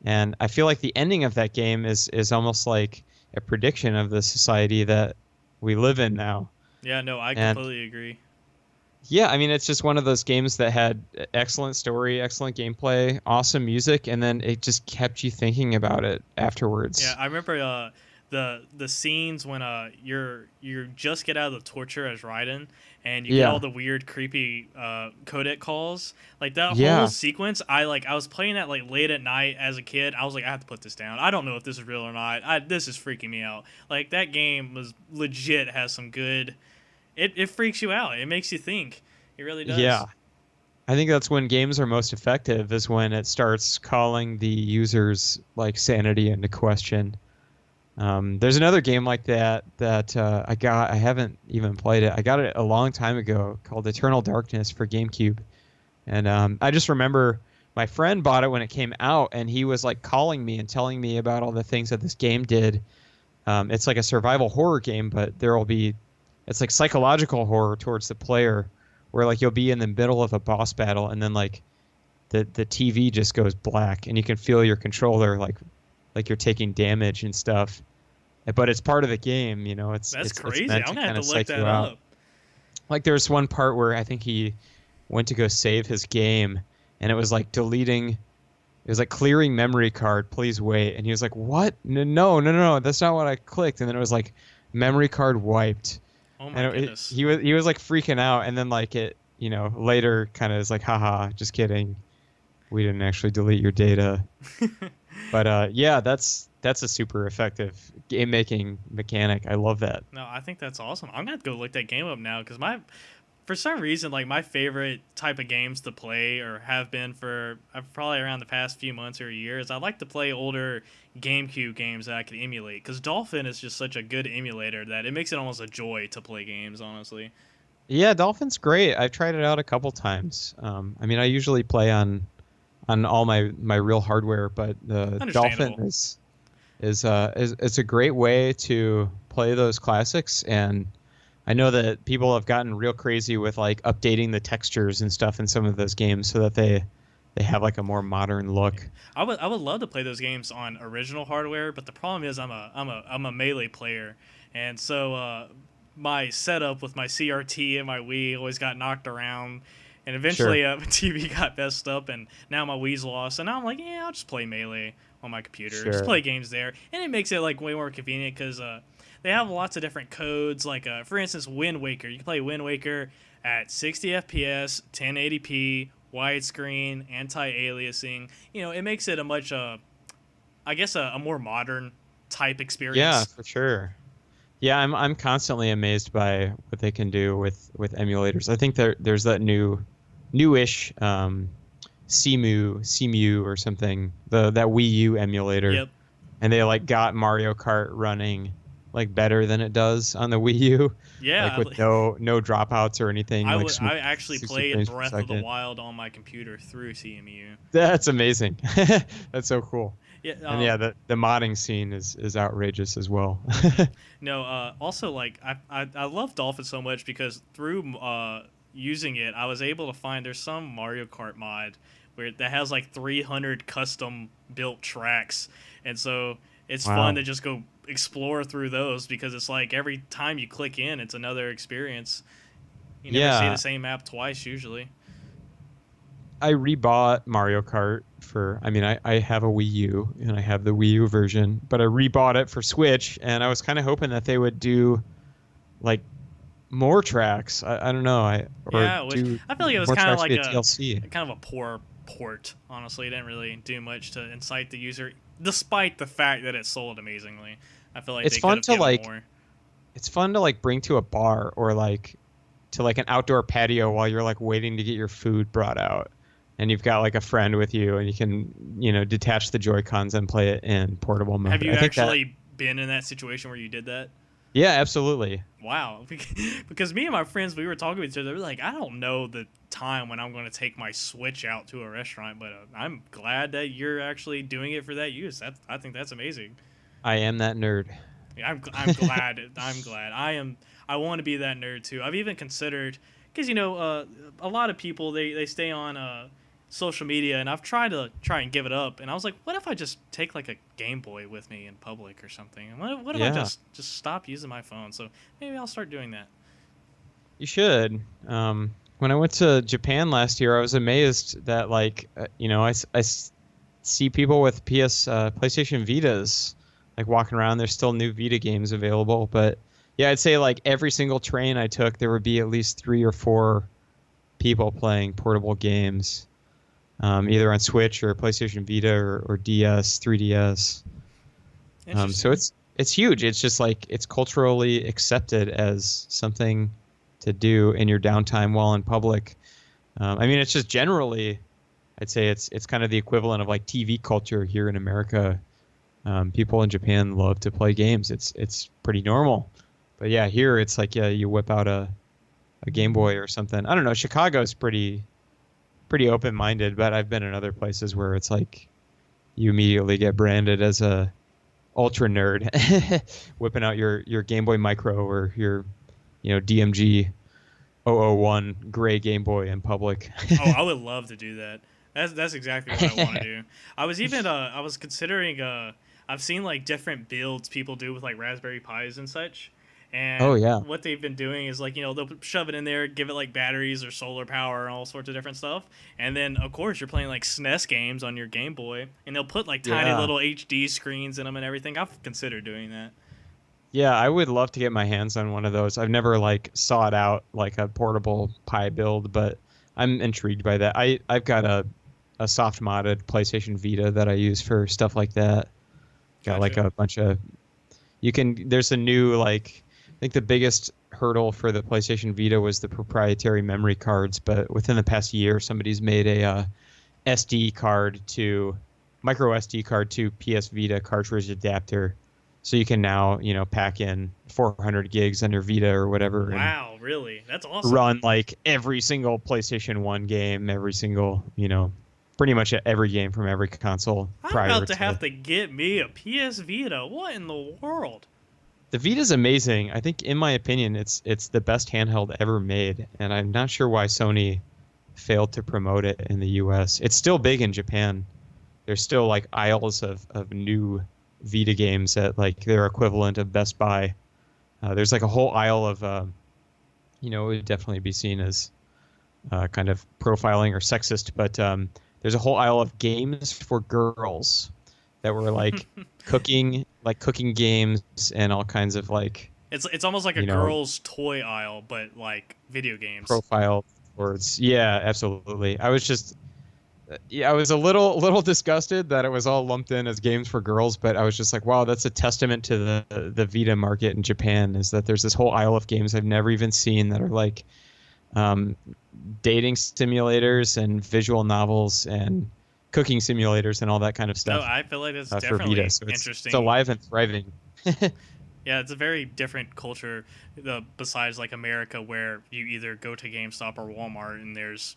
And I feel like the ending of that game is almost like a prediction of the society that we live in now. Yeah, no, I completely agree. Yeah, I mean, it's just one of those games that had excellent story, excellent gameplay, awesome music, and then it just kept you thinking about it afterwards. Yeah, I remember the scenes when you just get out of the torture as Raiden, and you get all the weird, creepy codec calls. Like that whole sequence, I was playing that like late at night as a kid. I was like, I have to put this down. I don't know if this is real or not. This is freaking me out. Like that game was legit, has some good. It freaks you out. It makes you think. It really does. Yeah. I think that's when games are most effective, is when it starts calling the user's like sanity into question. There's another game like that I haven't even played it. I got it a long time ago, called Eternal Darkness for GameCube. And I just remember my friend bought it when it came out, and he was like calling me and telling me about all the things that this game did. It's like a survival horror game, but it's like psychological horror towards the player, where like you'll be in the middle of a boss battle, and then like the TV just goes black, and you can feel your controller like you're taking damage and stuff. But it's part of the game, That's crazy. It's I'm gonna have to look that up. Like there's one part where I think he went to go save his game, and it was like deleting. It was like clearing memory card. Please wait. And he was like, "What? No. That's not what I clicked." And then it was like memory card wiped. Oh my goodness. He was like freaking out, and then like it, later kind of is like, haha, just kidding. We didn't actually delete your data. But yeah, that's a super effective game making mechanic. I love that. No, I think that's awesome. I'm gonna have to go look that game up now, because for some reason, like my favorite type of games to play, or have been for probably around the past few months or years, I like to play older GameCube games that I can emulate, because Dolphin is just such a good emulator that it makes it almost a joy to play games, honestly. Yeah, Dolphin's great. I've tried it out a couple times. I mean, I usually play on all my real hardware, but the Dolphin is it's a great way to play those classics. And I know that people have gotten real crazy with like updating the textures and stuff in some of those games so that they they have like a more modern look. I would love to play those games on original hardware, but the problem is I'm a melee player, and so my setup with my CRT and my Wii always got knocked around, and Sure, eventually my TV got messed up, and now my Wii's lost, and now I'm like, yeah, I'll just play melee on my computer, just sure. play games there, and it makes it like way more convenient because they have lots of different codes. Like for instance, Wind Waker, you can play Wind Waker at 60 FPS, 1080p, widescreen, anti-aliasing. It makes it a much, I guess, a more modern type Yeah, experience. for sure. Yeah, I'm constantly amazed by what they can do with emulators. I think there's that newish CMU or something, that Wii U emulator, Yep. and they like got Mario Kart running like better than it does on the Wii U, like Yeah, with no dropouts or anything, like smooth I actually 60 played frames per Breath of the second. Wild on my computer through CMU. That's amazing. That's so cool. Yeah. And yeah, the modding scene is outrageous as well. No. Also, like I love Dolphin so much because through using it, I was able to find there's some Mario Kart mod where that has like 300 custom built tracks, and so it's fun Wow. to just go explore through those because it's like every time you click in, it's another experience. You never see the Yeah, same map twice usually. I rebought Mario Kart I mean, I have a Wii U and I have the Wii U version, but I rebought it for Switch, and I was kind of hoping that they would do like more tracks. I don't know, or Yeah, which do I feel like it was more kind of tracks like via DLC. kind of a poor port. Honestly, it didn't really do much to incite the user, despite the fact that it sold amazingly. I feel like It's they could fun have to given like more. it's fun to like bring to a bar or like to like an outdoor patio while you're like waiting to get your food brought out. And you've got like a friend with you, and you can, detach the Joy Cons and play it in portable Have mode. you I think that, actually been in that situation where you did that? yeah, absolutely. Wow, because me and my friends, we were talking to each other. We were like, I don't know the time when I'm going to take my Switch out to a restaurant, but I'm glad that you're actually doing it for that use. I think that's amazing. I am that nerd. Yeah, I'm glad. I'm glad. I want to be that nerd too. I've even considered because a lot of people they stay on social media, and I've tried to and give it up. And I was like, what if I just take like a Game Boy with me in public or something? And what if I Yeah, just stop using my phone? So maybe I'll start doing that. you should. When I went to Japan last year, I was amazed that like, see people with PlayStation Vitas like walking around. There's still new Vita games available, but yeah, I'd say like every single train I took, there would be at least 3 or 4 people playing portable games, either on Switch or PlayStation Vita or DS, 3DS. So Interesting. it's huge. It's just like it's culturally accepted as something to do in your downtime while in public. I mean, it's just generally, I'd say it's kind of the equivalent of like TV culture here in America. People in Japan love to play games. It's pretty normal. But yeah, here it's like, yeah, you whip out a Game Boy or something. I don't know. Chicago's pretty open-minded, but I've been in other places where it's like you immediately get branded as a ultra nerd, whipping out your Game Boy Micro or your DMG 001 gray Game Boy in public. Oh, I would love to do that. That's exactly what I want to do. I was even I was considering I've seen like different builds people do with like Raspberry Pis and such. Oh And yeah, what they've been doing is like, they'll shove it in there, give it like batteries or solar power and all sorts of different stuff. And then of course you're playing like SNES games on your Game Boy, and they'll put like tiny yeah, little HD screens in them and everything. I've considered doing that. yeah. I would love to get my hands on one of those. I've never like sought out like a portable Pi build, but I'm intrigued by that. I've got a soft modded PlayStation Vita that I use for stuff like that. Got like Gotcha. a bunch of there's a new like, I think the biggest hurdle for the PlayStation Vita was the proprietary memory cards, but within the past year somebody's made a SD card to micro SD card to PS Vita cartridge adapter, so you can now pack in 400 gigs on your Vita or whatever and Wow, really? That's awesome. run like every single PlayStation 1 game, every single, pretty much every game from every console I'm prior about to to. have to get me a PS Vita. What in the world? The Vita's amazing. I think, in my opinion, it's the best handheld ever made, and I'm not sure why Sony failed to promote it in the U.S. It's still big in Japan. There's still like aisles of new Vita games at like their equivalent of Best Buy. There's like a whole aisle of, it would definitely be seen as kind of profiling or sexist, but there's a whole aisle of games for girls that were like cooking games and all kinds of like. It's almost like a girls' toy aisle, but like video games. Profile words, yeah, absolutely. I was a little disgusted that it was all lumped in as games for girls, but I was just like, wow, that's a testament to the Vita market in Japan, is that there's this whole aisle of games I've never even seen that are like dating simulators and visual novels and cooking simulators and all that kind of stuff. No, I feel like it's definitely Vita. So interesting. It's alive and thriving. Yeah, it's a very different culture besides like America, where you either go to GameStop or Walmart and there's,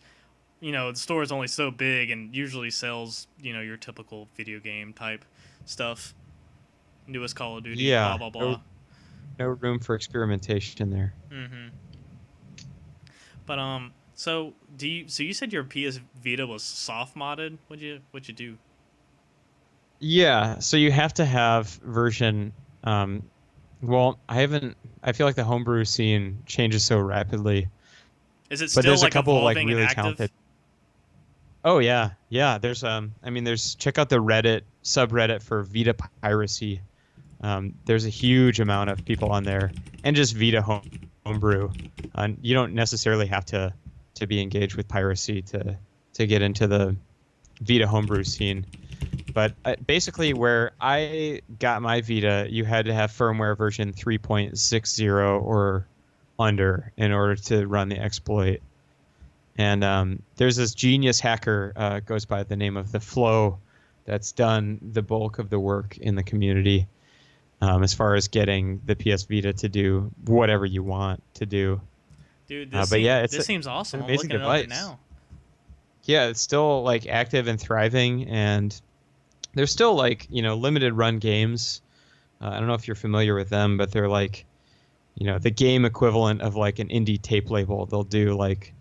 the store is only so big and usually sells, your typical video game type stuff. Newest Call of Duty, yeah, blah, blah, blah. No room for experimentation there. Mm-hmm. But, so you said your PS Vita was soft modded? What'd you do? Yeah, so you have to have version, well, I feel like the homebrew scene changes so rapidly. Is it still but there's like a couple of like evolving really and active? talented. Oh yeah. There's check out the Reddit subreddit for Vita piracy. There's a huge amount of people on there, and just Vita homebrew. You don't necessarily have to be engaged with piracy to get into the Vita homebrew scene. But basically, where I got my Vita, you had to have firmware version 3.60 or under in order to run the exploit. And there's this genius hacker, goes by the name of The Flow, that's done the bulk of the work in the community as far as getting the PS Vita to do whatever you want to do. Dude, this seems awesome. It's an amazing I'm looking device. it up now. Yeah, it's still like active and thriving, and there's still like limited run games. I don't know if you're familiar with them, but they're like the game equivalent of like an indie tape label. They'll do like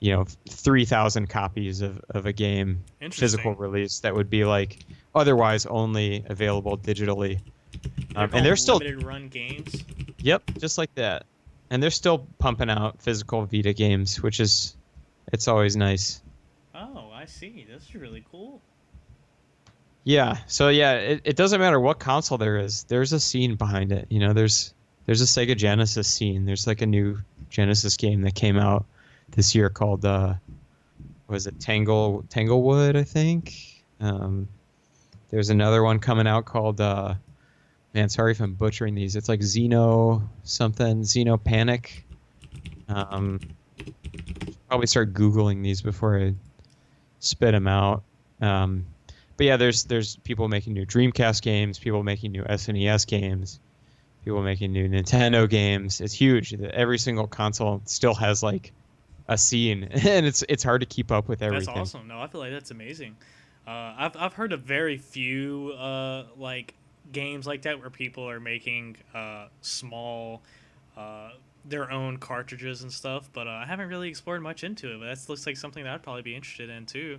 3,000 copies of a game physical release that would be like otherwise only available digitally. And they're still limited run games. Yep, just like that. And they're still pumping out physical Vita games, it's always nice. Oh, I see. That's really cool. Yeah. So yeah, it doesn't matter what console there is. There's a scene behind it. There's a Sega Genesis scene. There's like a new Genesis game that came out this year called was it Tanglewood, I think. There's another one coming out called man, sorry if I'm butchering these. It's like Xeno Panic. Probably start Googling these before I spit them out. But yeah, there's people making new Dreamcast games, people making new SNES games, people making new Nintendo games. It's huge. Every single console still has like a scene, and it's hard to keep up with everything. That's awesome. No, I feel like that's amazing. I've heard of very few like games like that where people are making small their own cartridges and stuff, but I haven't really explored much into it. But that looks like something that I'd probably be interested in too,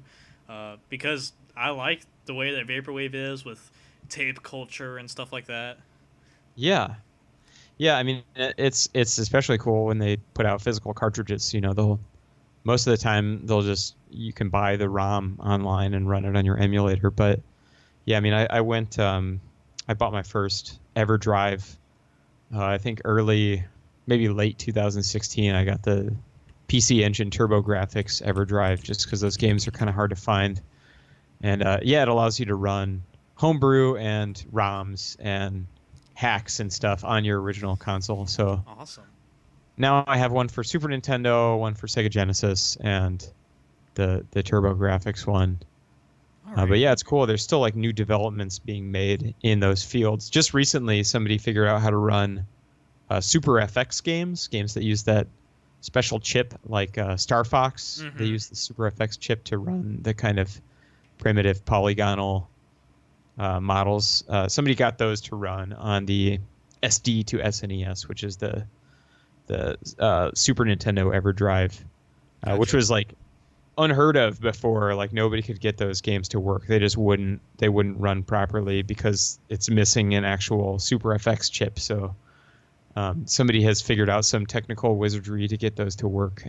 because I like the way that Vaporwave is with tape culture and stuff like that. Yeah. I mean, it's especially cool when they put out physical cartridges. Most of the time you can buy the ROM online and run it on your emulator. But yeah, I mean, I went, I bought my first EverDrive, I think maybe late 2016. I got the PC Engine TurboGrafx EverDrive just because those games are kind of hard to find. And yeah, it allows you to run homebrew and ROMs and hacks and stuff on your original console. So awesome. Now I have one for Super Nintendo, one for Sega Genesis, and the TurboGrafx one. Right. But yeah, it's cool. There's still like new developments being made in those fields. Just recently, somebody figured out how to run Super FX games that use that special chip, like Star Fox. Mm-hmm. They use the Super FX chip to run the kind of primitive polygonal models. Somebody got those to run on the SD to SNES, which is the Super Nintendo EverDrive, gotcha. Which was like unheard of before. Like nobody could get those games to work. They wouldn't run properly because it's missing an actual Super FX chip. So somebody has figured out some technical wizardry to get those to work.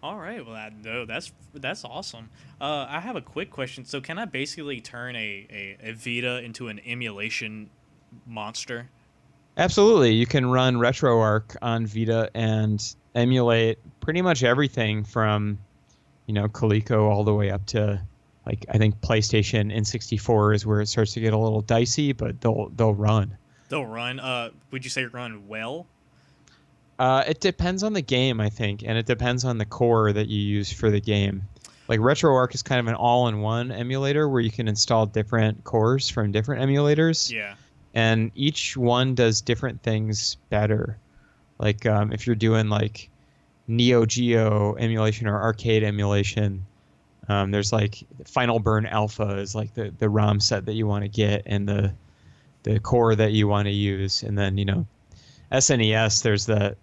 All right. Well, no, that's awesome. I have a quick question. So, can I basically turn a Vita into an emulation monster? Absolutely. You can run RetroArch on Vita and emulate pretty much everything from, Coleco all the way up to, like, I think PlayStation N64 is where it starts to get a little dicey, but they'll run. They'll run. Would you say run well? It depends on the game, I think, and it depends on the core that you use for the game. Like RetroArch is kind of an all-in-one emulator where you can install different cores from different emulators. Yeah. And each one does different things better. Like if you're doing like Neo Geo emulation or arcade emulation, there's like Final Burn Alpha is like the ROM set that you want to get and the core that you want to use. And then, SNES, there's the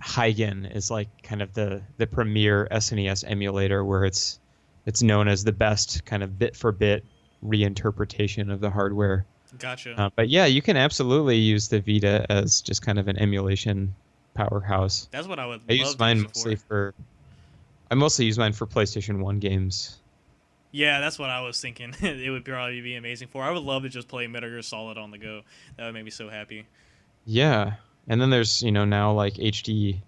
Hygen is like kind of the premier SNES emulator where it's known as the best kind of bit for bit reinterpretation of the hardware. Gotcha. But yeah, you can absolutely use the Vita as just kind of an emulation powerhouse. That's what I would I love use to mine use mostly for. I mostly use mine for PlayStation 1 games. Yeah, that's what I was thinking. It would probably be amazing for. I would love to just play Metal Gear Solid on the go. That would make me so happy. Yeah, and then there's now like HD.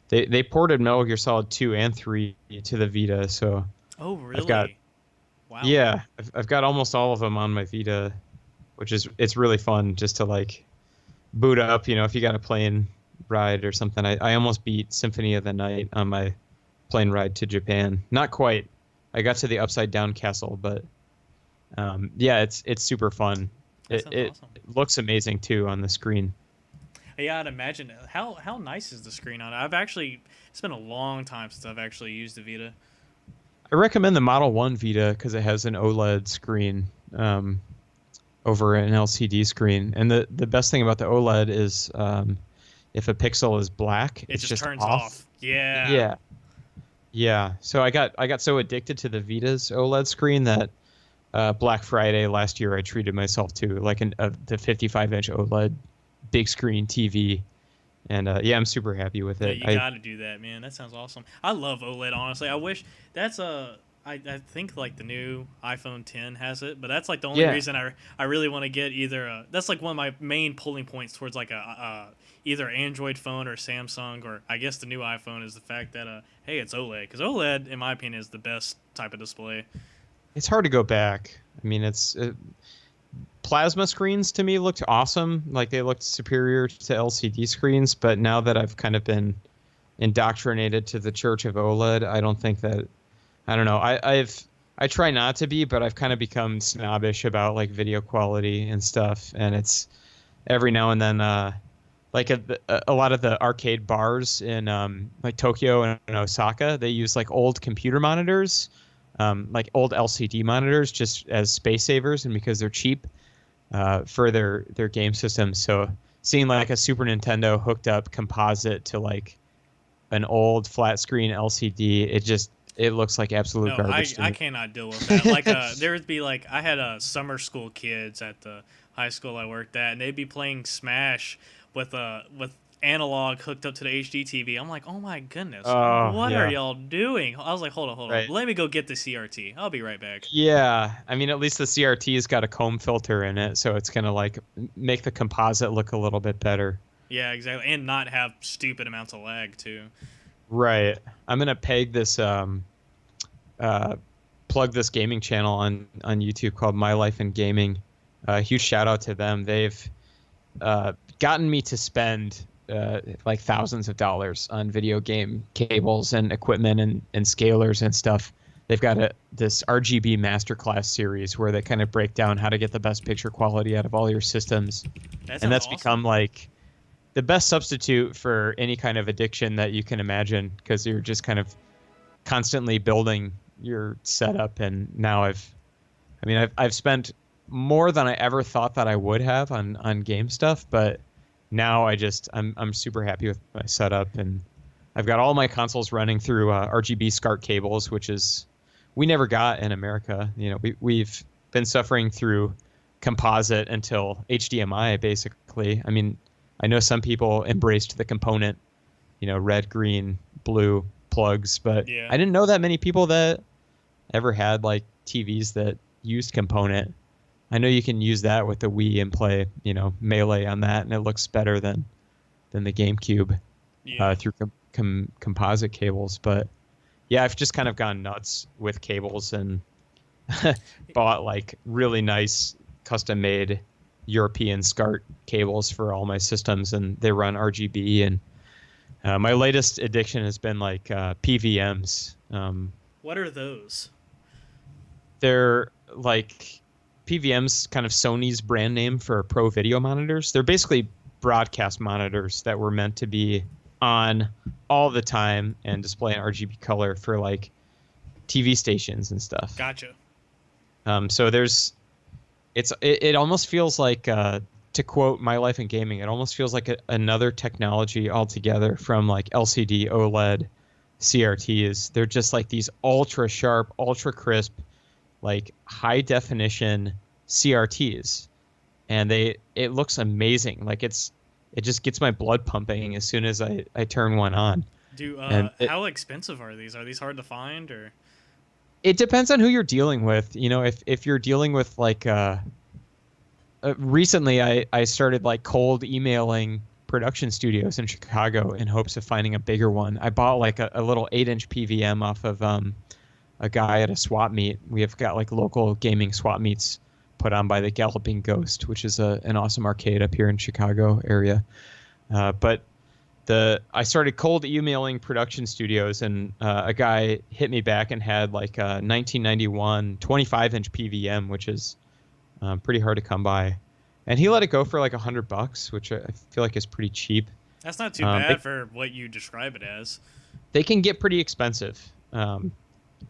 They ported Metal Gear Solid 2 and 3 to the Vita, so. Oh really? Wow. Yeah, I've got almost all of them on my Vita, which it's really fun just to like boot up. If you got a plane ride or something. I almost beat Symphony of the Night on my plane ride to Japan. Not quite. I got to the Upside Down Castle, but yeah, it's super fun. It awesome. looks amazing too on the screen. Yeah, I'd imagine. How nice is the screen on it? It's been a long time since I've actually used the Vita. I recommend the Model 1 Vita because it has an OLED screen over an LCD screen. And the best thing about the OLED is if a pixel is black, it it's just turns off. off. Yeah. Yeah. Yeah. So I got so addicted to the Vita's OLED screen that Black Friday last year I treated myself to like the 55-inch OLED big screen TV. And yeah, I'm super happy with it. Yeah, you got to do that, man. That sounds awesome. I love OLED, honestly. I wish that's I think like the new iPhone 10 has it, but that's like the only reason I really want to get either. That's like one of my main pulling points towards like a either Android phone or Samsung, or I guess the new iPhone is the fact that hey, it's OLED, because OLED in my opinion is the best type of display. It's hard to go back. I mean, plasma screens to me looked awesome. Like they looked superior to LCD screens, but now that I've kind of been indoctrinated to the church of OLED, I don't think that. I don't know. I try not to be, but I've kind of become snobbish about like video quality and stuff. And it's every now and then, like a lot of the arcade bars in like Tokyo and Osaka, they use like old computer monitors, like old LCD monitors, just as space savers, and because they're cheap for their game systems. So seeing like a Super Nintendo hooked up composite to like an old flat screen LCD, it looks like absolute garbage. I cannot deal with that. Like there would be like I had summer school kids at the high school I worked at, and they'd be playing Smash with analog hooked up to the HD TV. I'm like, oh my goodness, what are y'all doing? I was like, hold on, let me go get the CRT. I'll be right back. Yeah, I mean, at least the CRT's got a comb filter in it, so it's gonna like make the composite look a little bit better. Yeah, exactly, and not have stupid amounts of lag too. Right. I'm gonna peg this plug this gaming channel on YouTube called My Life in Gaming. Huge shout out to them. They've gotten me to spend like thousands of dollars on video game cables and equipment and scalers and stuff. They've got this RGB masterclass series where they kind of break down how to get the best picture quality out of all your systems. That's awesome. Become like the best substitute for any kind of addiction that you can imagine, because you're just kind of constantly building your setup. And now I've spent more than I ever thought that I would have on game stuff, but now I'm super happy with my setup, and I've got all my consoles running through RGB SCART cables, which is we never got in America. You know, we've been suffering through composite until HDMI, basically. I mean, I know some people embraced the component, you know, red, green, blue plugs, but Yeah. I didn't know that many people that ever had like TVs that used component. I know you can use that with the Wii and play, you know, Melee on that, and it looks better than the GameCube through composite cables. But yeah, I've just kind of gone nuts with cables and bought like really nice custom-made European SCART cables for all my systems, and they run RGB. And my latest addiction has been like PVMs. What are those? They're like PVMs, kind of Sony's brand name for pro video monitors. They're basically broadcast monitors that were meant to be on all the time and display an RGB color for like TV stations and stuff. Gotcha. So it almost feels like, to quote My Life in Gaming, it almost feels like another technology altogether from like LCD, OLED, CRTs. They're just like these ultra sharp, ultra crisp, like high definition CRTs, and it looks amazing. Like it just gets my blood pumping as soon as I turn one on. How expensive are these? Are these hard to find, or? It depends on who you're dealing with. You know, if you're dealing with like recently I started like cold emailing production studios in Chicago in hopes of finding a bigger one. I bought like a little 8-inch PVM off of a guy at a swap meet. We have got like local gaming swap meets put on by the Galloping Ghost, which is an awesome arcade up here in Chicago area. But I started cold emailing production studios, and a guy hit me back and had like a 1991 25-inch PVM, which is pretty hard to come by. And he let it go for like $100, which I feel like is pretty cheap. That's not too bad for what you describe it as. They can get pretty expensive.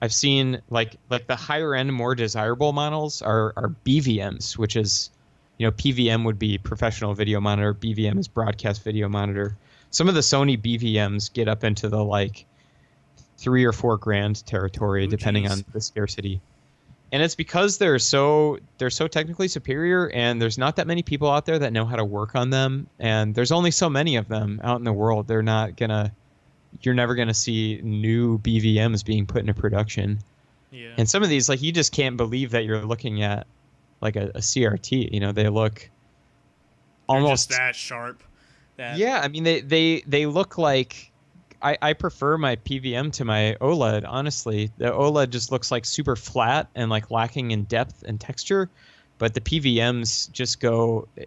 I've seen like the higher end, more desirable models are BVMs, which is, you know, PVM would be professional video monitor. BVM is broadcast video monitor. Some of the Sony BVMs get up into the like $3,000 or $4,000 territory, depending on the scarcity. And it's because they're so technically superior, and there's not that many people out there that know how to work on them, and there's only so many of them out in the world. You're never gonna see new BVMs being put into production. Yeah. And some of these, like, you just can't believe that you're looking at like a CRT. You know, they look almost just that sharp. Yeah, I mean they look like I prefer my PVM to my OLED, honestly. The OLED just looks like super flat and like lacking in depth and texture, but the PVMs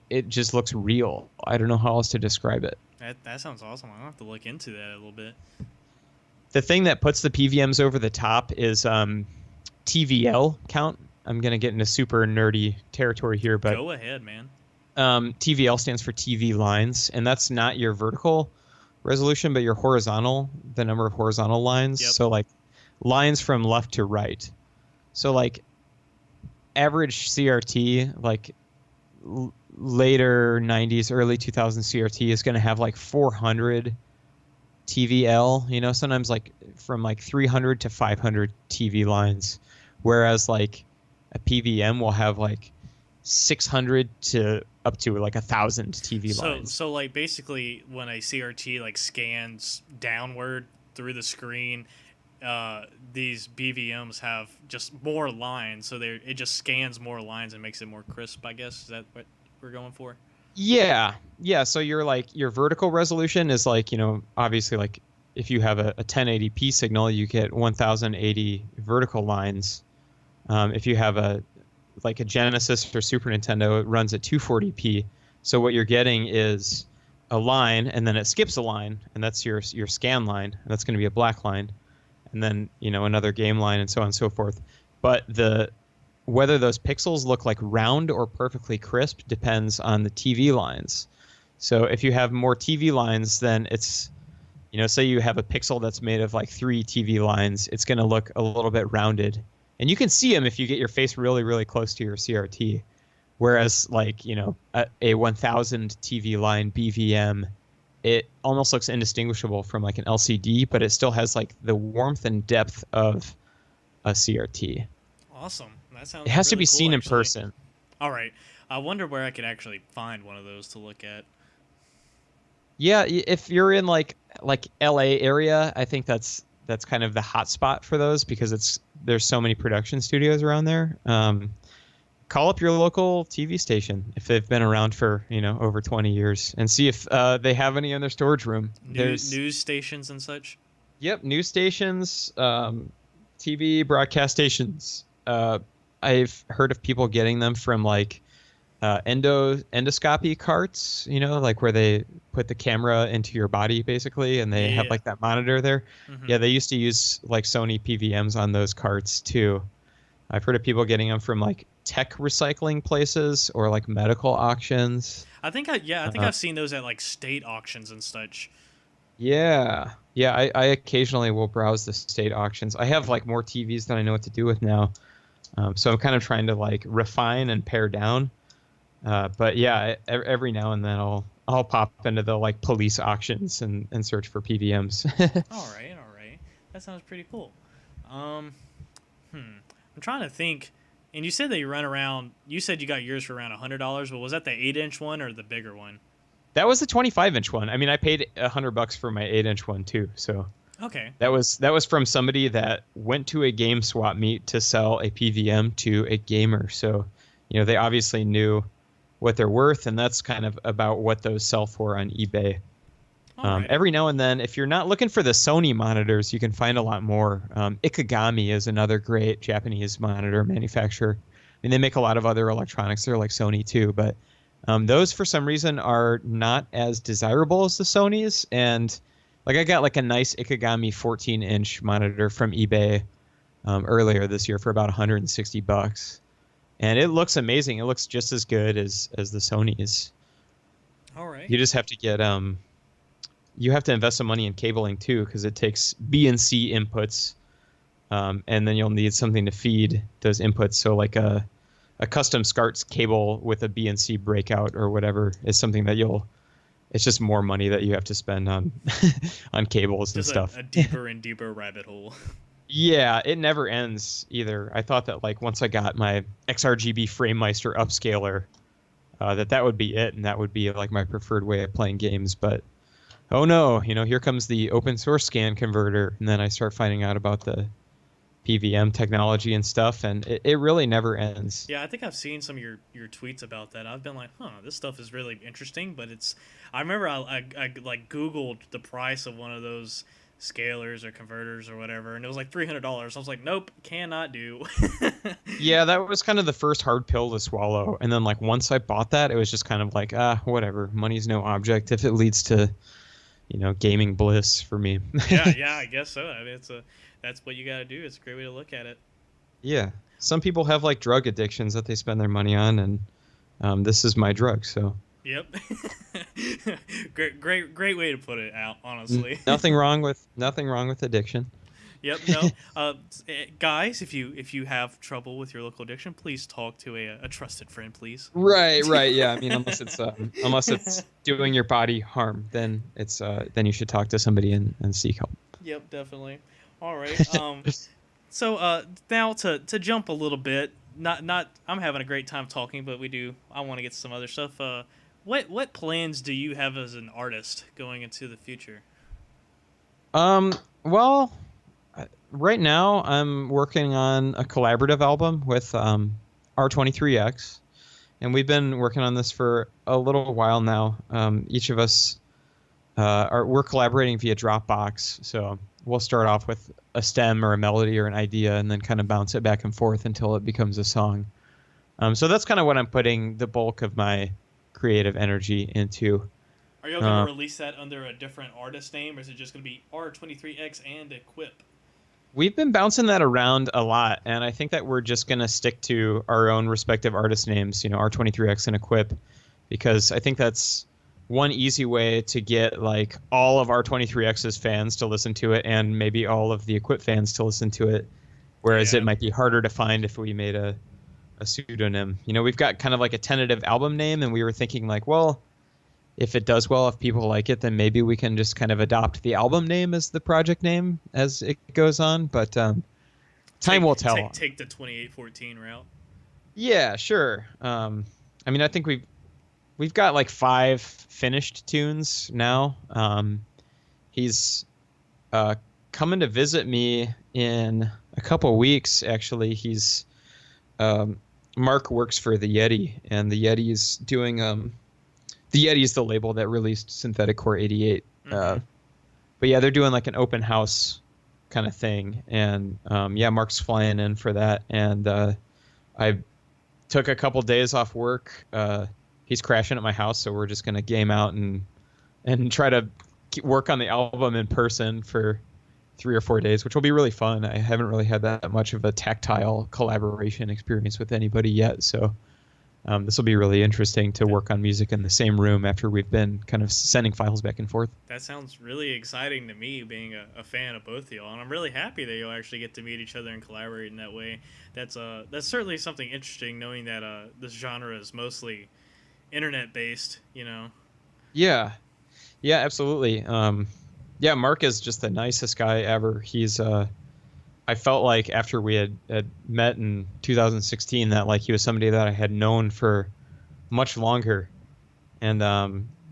it just looks real. I don't know how else to describe it. That sounds awesome. I'll have to look into that a little bit. The thing that puts the PVMs over the top is TVL count. I'm going to get into super nerdy territory here, but go ahead, man. TVL stands for TV lines, and that's not your vertical resolution, but your horizontal, the number of horizontal lines. Yep. So like lines from left to right. So like average CRT, like later 90s, early 2000s CRT is going to have like 400 TVL, you know, sometimes like from like 300 to 500 TV lines, whereas like a PVM will have like 600 to up to like 1,000 TV lines. So like basically when a CRT like scans downward through the screen, these BVMs have just more lines, so it just scans more lines and makes it more crisp, I guess. Is that what we're going for? Yeah. So your vertical resolution is like, you know, obviously like if you have a 1080p signal, you get 1080 vertical lines. If you have a Genesis or Super Nintendo, it runs at 240p. So what you're getting is a line, and then it skips a line, and that's your scan line, and that's going to be a black line, and then, you know, another game line, and so on and so forth. But whether those pixels look like round or perfectly crisp depends on the TV lines. So if you have more TV lines, then it's, you know, say you have a pixel that's made of like 3 TV lines, it's going to look a little bit rounded. And you can see them if you get your face really, really close to your CRT. Whereas, like, you know, a 1000 TV line BVM it almost looks indistinguishable from like an LCD, but it still has like the warmth and depth of a CRT. Awesome. That sounds It has to really be cool, seen in actually. person. All right. I wonder where I could actually find one of those to look at. Yeah, if you're in like LA area, I think that's kind of the hot spot for those because there's so many production studios around there. Call up your local TV station if they've been around for over 20 years and see if they have any in their storage room. News stations and such. Yep, news stations, TV broadcast stations. I've heard of people getting them from like endoscopy carts, like where they put the camera into your body basically, and they have like that monitor there. Mm-hmm. Yeah, they used to use like Sony PVMs on those carts too. I've heard of people getting them from like tech recycling places or like medical auctions. I think I've seen those at like state auctions and such. Yeah. I occasionally will browse the state auctions. I have like more TVs than I know what to do with now, so I'm kind of trying to like refine and pare down. But yeah, every now and then I'll pop into the like police auctions and search for PVMs. All right. That sounds pretty cool. I'm trying to think. And you said that you run around. You said you got yours for around $100, but was that the 8-inch one or the bigger one? That was the 25-inch one. I mean, I paid $100 for my 8-inch one too. So okay, that was from somebody that went to a game swap meet to sell a PVM to a gamer. So they obviously knew what they're worth, and that's kind of about what those sell for on eBay. Every now and then, if you're not looking for the Sony monitors, you can find a lot more. Ikegami is another great Japanese monitor manufacturer. I mean, they make a lot of other electronics. They're like Sony too, but those for some reason are not as desirable as the Sonys. And like I got like a nice Ikegami 14-inch monitor from eBay earlier this year for about $160. And it looks amazing. It looks just as good as the Sonys. All right. You just have to get you have to invest some money in cabling too, because it takes BNC inputs, and then you'll need something to feed those inputs. So like a custom SCART cable with a BNC breakout or whatever is something that it's just more money that you have to spend on on cables and stuff. A deeper and deeper rabbit hole. Yeah, it never ends either. I thought that like once I got my XRGB FrameMeister upscaler, that would be it, and that would be like my preferred way of playing games. But oh no, here comes the open source scan converter, and then I start finding out about the PVM technology and stuff, and it really never ends. Yeah, I think I've seen some of your tweets about that. I've been like, this stuff is really interesting, but I remember I like Googled the price of one of those scalers or converters or whatever, and it was like $300. I was like, nope, cannot do. Yeah, that was kind of the first hard pill to swallow, and then like once I bought that, it was just kind of like, whatever, money's no object if it leads to gaming bliss for me. yeah, I guess so. I mean, that's what you got to do. It's a great way to look at it. Yeah, some people have like drug addictions that they spend their money on, and this is my drug. So. Yep. great way to put it out. Honestly. Nothing wrong with addiction. Yep. No. Guys, if you have trouble with your local addiction, please talk to a trusted friend, please. Right. Yeah. I mean, unless it's doing your body harm, then then you should talk to somebody and seek help. Yep, definitely. All right. So now to jump a little bit, not I'm having a great time talking, but I want to get to some other stuff. What plans do you have as an artist going into the future? Well, right now I'm working on a collaborative album with R23X, and we've been working on this for a little while now. Each of us we're collaborating via Dropbox, so we'll start off with a stem or a melody or an idea, and then kind of bounce it back and forth until it becomes a song. So that's kind of what I'm putting the bulk of my creative energy into. Are you going to release that under a different artist name, or is it just going to be R23X and Equip? We've been bouncing that around a lot, and I think that we're just going to stick to our own respective artist names, R23X and Equip, because I think that's one easy way to get like all of R23X's fans to listen to it, and maybe all of the Equip fans to listen to it, whereas it might be harder to find if we made a pseudonym. We've got kind of like a tentative album name, and we were thinking like, well, if it does well, if people like it, then maybe we can just kind of adopt the album name as the project name as it goes on. But time will tell. Take the 2814 route. Yeah, sure. I mean, I think we've got like 5 finished tunes now. He's coming to visit me in a couple weeks. Actually, he's Mark works for the Yeti, and the Yeti is doing the Yeti is the label that released Synthetic Core 88. Mm-hmm. But yeah, they're doing like an open house kind of thing, and yeah, Mark's flying in for that, and I took a couple days off work. He's crashing at my house, so we're just gonna game out and try to work on the album in person for 3 or 4 days, which will be really fun. I haven't really had that much of a tactile collaboration experience with anybody yet, so this will be really interesting to work on music in the same room after we've been kind of sending files back and forth. That sounds really exciting to me, being a fan of both of y'all, and I'm really happy that you'll actually get to meet each other and collaborate in that way. That's certainly something interesting, knowing that this genre is mostly internet based. Yeah, absolutely. Yeah, Mark is just the nicest guy ever. He's I felt like after we had met in 2016 that like he was somebody that I had known for much longer, and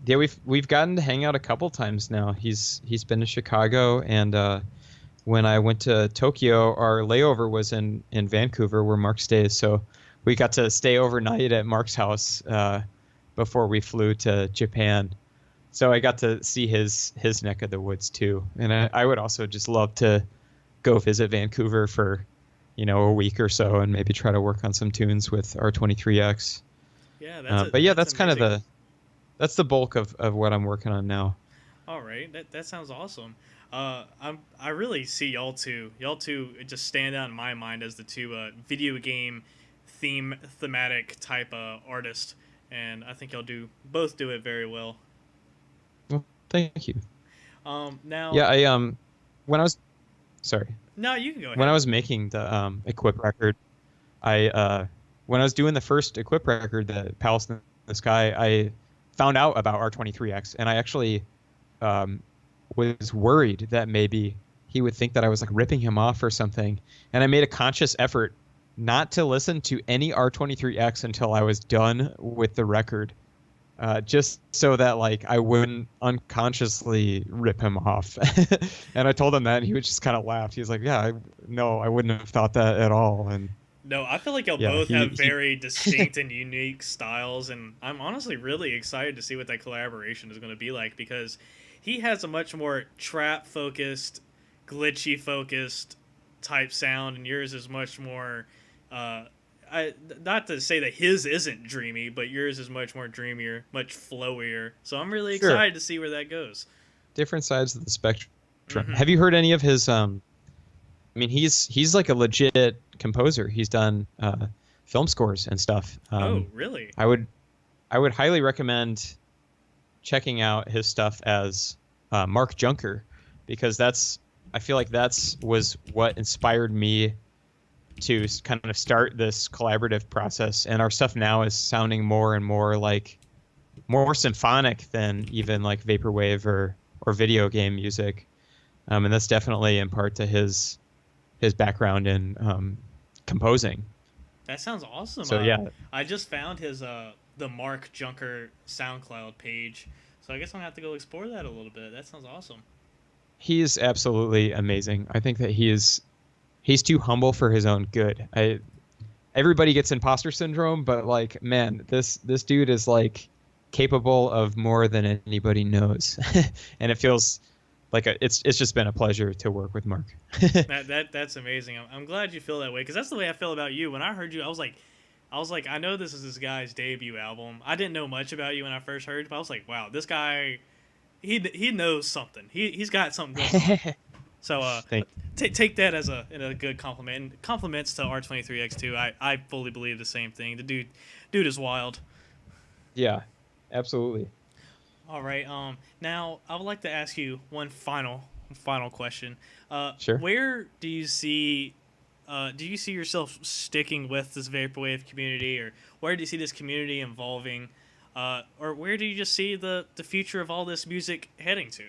yeah, we've gotten to hang out a couple times now. He's been to Chicago, and when I went to Tokyo, our layover was in Vancouver, where Mark stays. So we got to stay overnight at Mark's house before we flew to Japan. So I got to see his neck of the woods too, and I would also just love to go visit Vancouver for, a week or so, and maybe try to work on some tunes with R23X. Yeah, but yeah, that's amazing. kind of that's the bulk of what I'm working on now. All right, that sounds awesome. I really see y'all two just stand out in my mind as the two video game thematic type artists, and I think y'all both do it very well. Well, thank you. Now. Yeah, when I was sorry. No, you can go ahead. When I was making the Equip record, when I was doing the first Equip record, the Palace in the Sky, I found out about R23X, and I actually was worried that maybe he would think that I was like ripping him off or something. And I made a conscious effort not to listen to any R23X until I was done with the record, just so that like I wouldn't unconsciously rip him off. And I told him that, and he would just kind of laugh. He was like, "Yeah, I wouldn't have thought that at all." And no, I feel like y'all both have very distinct and unique styles, and I'm honestly really excited to see what that collaboration is going to be like, because he has a much more trap-focused, glitchy-focused type sound, and yours is much more, not to say that his isn't dreamy, but yours is much more dreamier, much flowier. So I'm really excited to see where that goes. Different sides of the spectrum. Mm-hmm. Have you heard any of his... I mean, he's like a legit composer. He's done film scores and stuff. Oh, really? I would highly recommend checking out his stuff as Mark Junker, because I feel like was what inspired me to kind of start this collaborative process. And our stuff now is sounding more and more like more symphonic than even like vaporwave or video game music. And that's definitely in part to his background in composing. That sounds awesome. So yeah, I just found his the Mark Junker SoundCloud page, so I guess I'm gonna have to go explore that a little bit. That sounds awesome. He's absolutely amazing. I think that he's too humble for his own good. Everybody gets imposter syndrome, but like, man, this dude is like capable of more than anybody knows. And it feels like it's just been a pleasure to work with Mark. That's amazing. I'm glad you feel that way, because that's the way I feel about you. When I heard you, I was like, I know this is this guy's debut album. I didn't know much about you when I first heard you, but I was like, wow, this guy, he knows something. He's got something going on. So take that as a good compliment. And compliments to R23X too. I fully believe the same thing. The dude is wild. Yeah, absolutely. All right. Now I would like to ask you one final question. Sure. Where do you see yourself sticking with this vaporwave community, or where do you see this community evolving? or where do you just see the future of all this music heading to?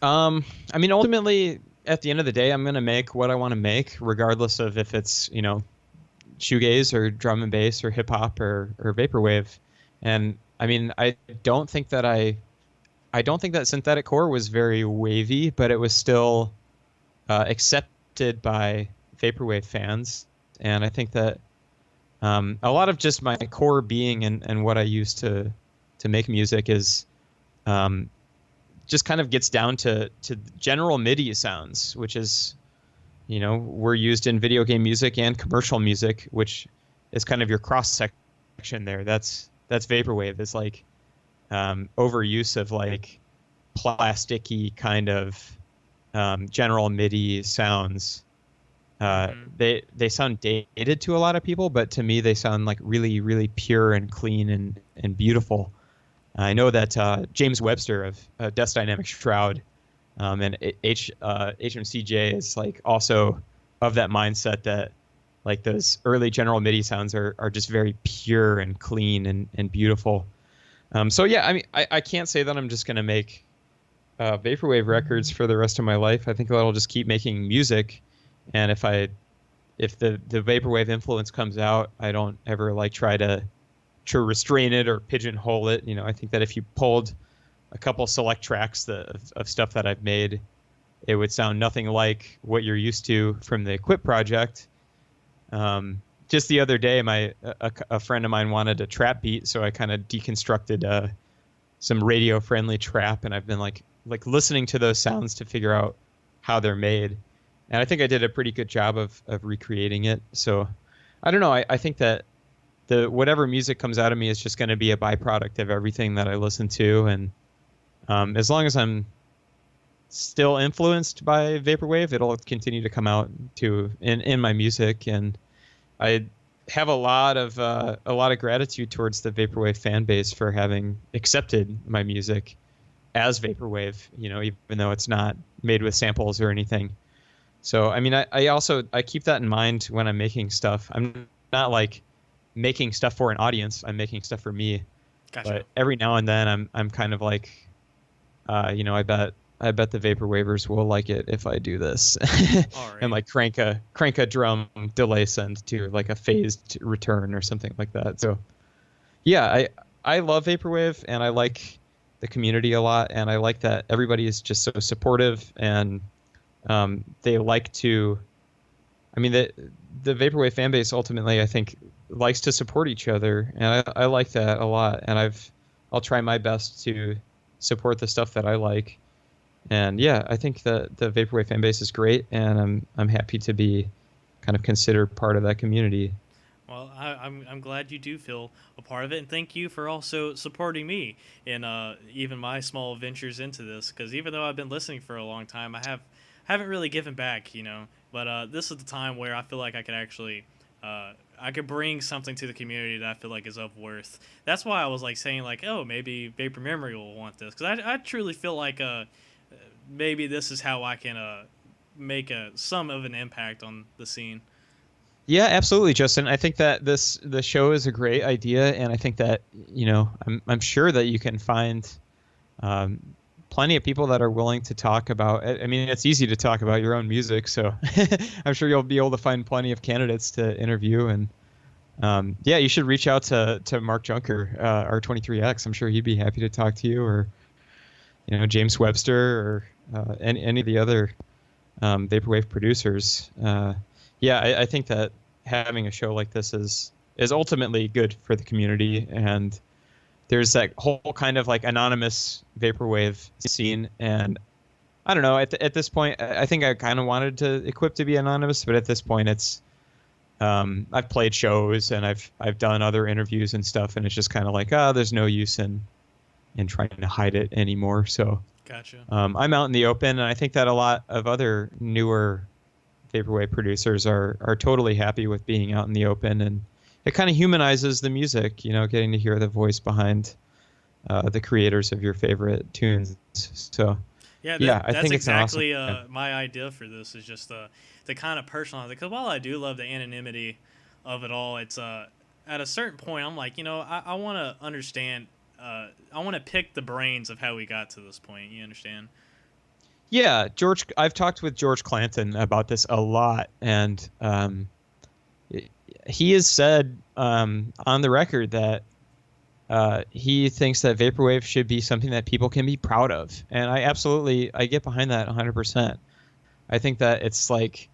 I mean, ultimately, at the end of the day, I'm gonna make what I want to make, regardless of if it's shoegaze or drum and bass or hip hop or vaporwave. And I mean, don't think that I don't think that synthetic core was very wavy, but it was still accepted by vaporwave fans. And I think that a lot of just my core being and what I use to make music is just kind of gets down to general MIDI sounds, which is, were used in video game music and commercial music, which is kind of your cross section there. That's vaporwave. It's like overuse of like plasticky kind of general MIDI sounds. They sound dated to a lot of people, but to me they sound like really, really pure and clean and beautiful. I know that James Webster of Death Dynamic Shroud and HMCJ is like also of that mindset that like those early general MIDI sounds are just very pure and clean and beautiful. So yeah, I mean, I can't say that I'm just gonna make vaporwave records for the rest of my life. I think that'll just keep making music, and if the vaporwave influence comes out, I don't ever like try to restrain it or pigeonhole it. I think that if you pulled a couple select tracks of stuff that I've made, it would sound nothing like what you're used to from the Equip project. Just the other day, a friend of mine wanted a trap beat, so I kind of deconstructed some radio-friendly trap, and I've been like listening to those sounds to figure out how they're made. And I think I did a pretty good job of recreating it. So I don't know. I think that whatever music comes out of me is just going to be a byproduct of everything that I listen to. And as long as I'm still influenced by vaporwave, it'll continue to come out in my music. And I have a lot of gratitude towards the vaporwave fan base for having accepted my music as vaporwave, even though it's not made with samples or anything. So, I mean, I keep that in mind when I'm making stuff. I'm not like making stuff for an audience. I'm making stuff for me. Gotcha. But every now and then I'm kind of like, I bet the vaporwavers will like it if I do this. All right. And like crank a drum delay send to like a phased return or something like that. So yeah, I love vaporwave and I like the community a lot, and I like that everybody is just so supportive, and they like to, I mean, the vaporwave fan base ultimately, I think, likes to support each other, and I like that a lot. And I'll try my best to support the stuff that I like. And yeah, I think that the vaporwave fan base is great, and I'm happy to be kind of considered part of that community. Well, I'm glad you do feel a part of it, and thank you for also supporting me in even my small ventures into this. Because even though I've been listening for a long time, haven't really given back, But this is the time where I feel like I could actually I could bring something to the community that I feel like is of worth. That's why I was like saying like, oh, maybe Vapor Memory will want this, because I truly feel like maybe this is how I can make some of an impact on the scene. Yeah, absolutely, Justin. I think that the show is a great idea, and I think that I'm sure that you can find plenty of people that are willing to talk about. I mean, it's easy to talk about your own music, so I'm sure you'll be able to find plenty of candidates to interview. And yeah, you should reach out to Mark Junker, R23X. I'm sure he'd be happy to talk to you, or James Webster, or any of the other vaporwave producers. Yeah, I think that having a show like this is ultimately good for the community, and there's that whole kind of like anonymous vaporwave scene. And I don't know, at this point, I think I kind of wanted to Equip to be anonymous, but at this point, it's I've played shows and I've done other interviews and stuff, and it's just kind of like, there's no use in trying to hide it anymore. So Gotcha. I'm out in the open, and I think that a lot of other newer vaporwave producers are totally happy with being out in the open, and it kind of humanizes the music, getting to hear the voice behind the creators of your favorite tunes. So yeah, I that's think exactly it's an awesome my idea for this, is just the kind of personalize it. Because while I do love the anonymity of it all, it's at a certain point, I'm like, I want to understand. I want to pick the brains of how we got to this point. You understand? Yeah, George. I've talked with George Clanton about this a lot, and he has said on the record that he thinks that vaporwave should be something that people can be proud of, and I get behind that 100%. I think that it's like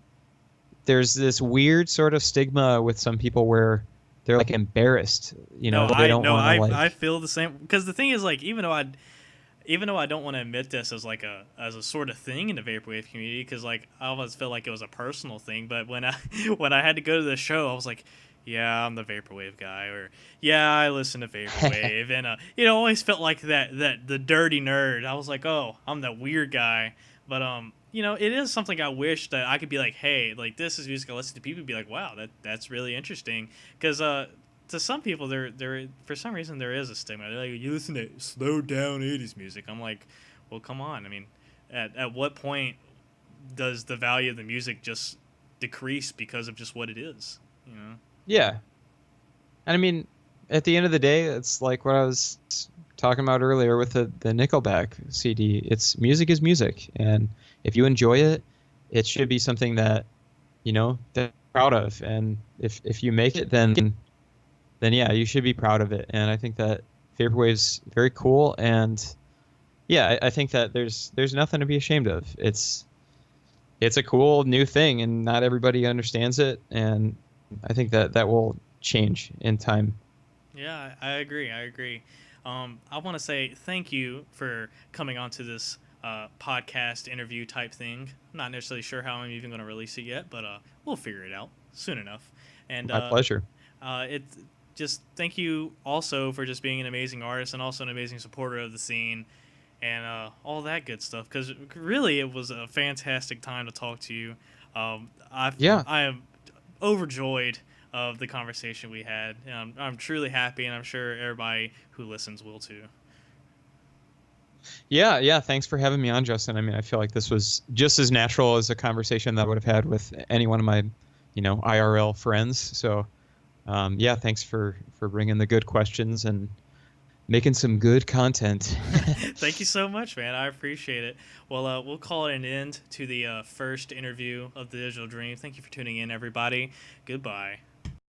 there's this weird sort of stigma with some people where they're like embarrassed, No, they don't want to I like. feel the same because the thing is like even though I don't want to admit this as like a sort of thing in the vaporwave community, because like I always felt like it was a personal thing. But when I when I had to go to the show, I was like, yeah, I'm the vaporwave guy, or yeah, I listen to vaporwave, and always felt like that the dirty nerd. I was like, oh, I'm that weird guy. But it is something I wish that I could be like, hey, like this is music I listen to. People be like, wow, that's really interesting, because to some people, there for some reason there is a stigma. They're like, you listen to slow down '80s music. I'm like, well, come on. I mean, at what point does the value of the music just decrease because of just what it is? Yeah, and I mean, at the end of the day, it's like what I was talking about earlier with the Nickelback CD. It's music is music, and if you enjoy it, it should be something that they're proud of. And if you make it, then yeah, you should be proud of it. And I think that vaporwave's very cool, and yeah, I think that there's nothing to be ashamed of. It's a cool new thing, and not everybody understands it, and I think that will change in time. Yeah, I agree. I want to say thank you for coming on to this podcast interview type thing. I'm not necessarily sure how I'm even going to release it yet, but we'll figure it out soon enough. And My pleasure. It's just thank you also for just being an amazing artist and also an amazing supporter of the scene and all that good stuff. Because really, it was a fantastic time to talk to you. I am overjoyed of the conversation we had. I'm truly happy, and I'm sure everybody who listens will too. Yeah. Thanks for having me on, Justin. I mean, I feel like this was just as natural as a conversation that I would have had with any one of my, IRL friends. So, yeah, thanks for bringing the good questions and making some good content. Thank you so much, man. I appreciate it. Well, we'll call it an end to the first interview of the Digital Dream. Thank you for tuning in, everybody. Goodbye.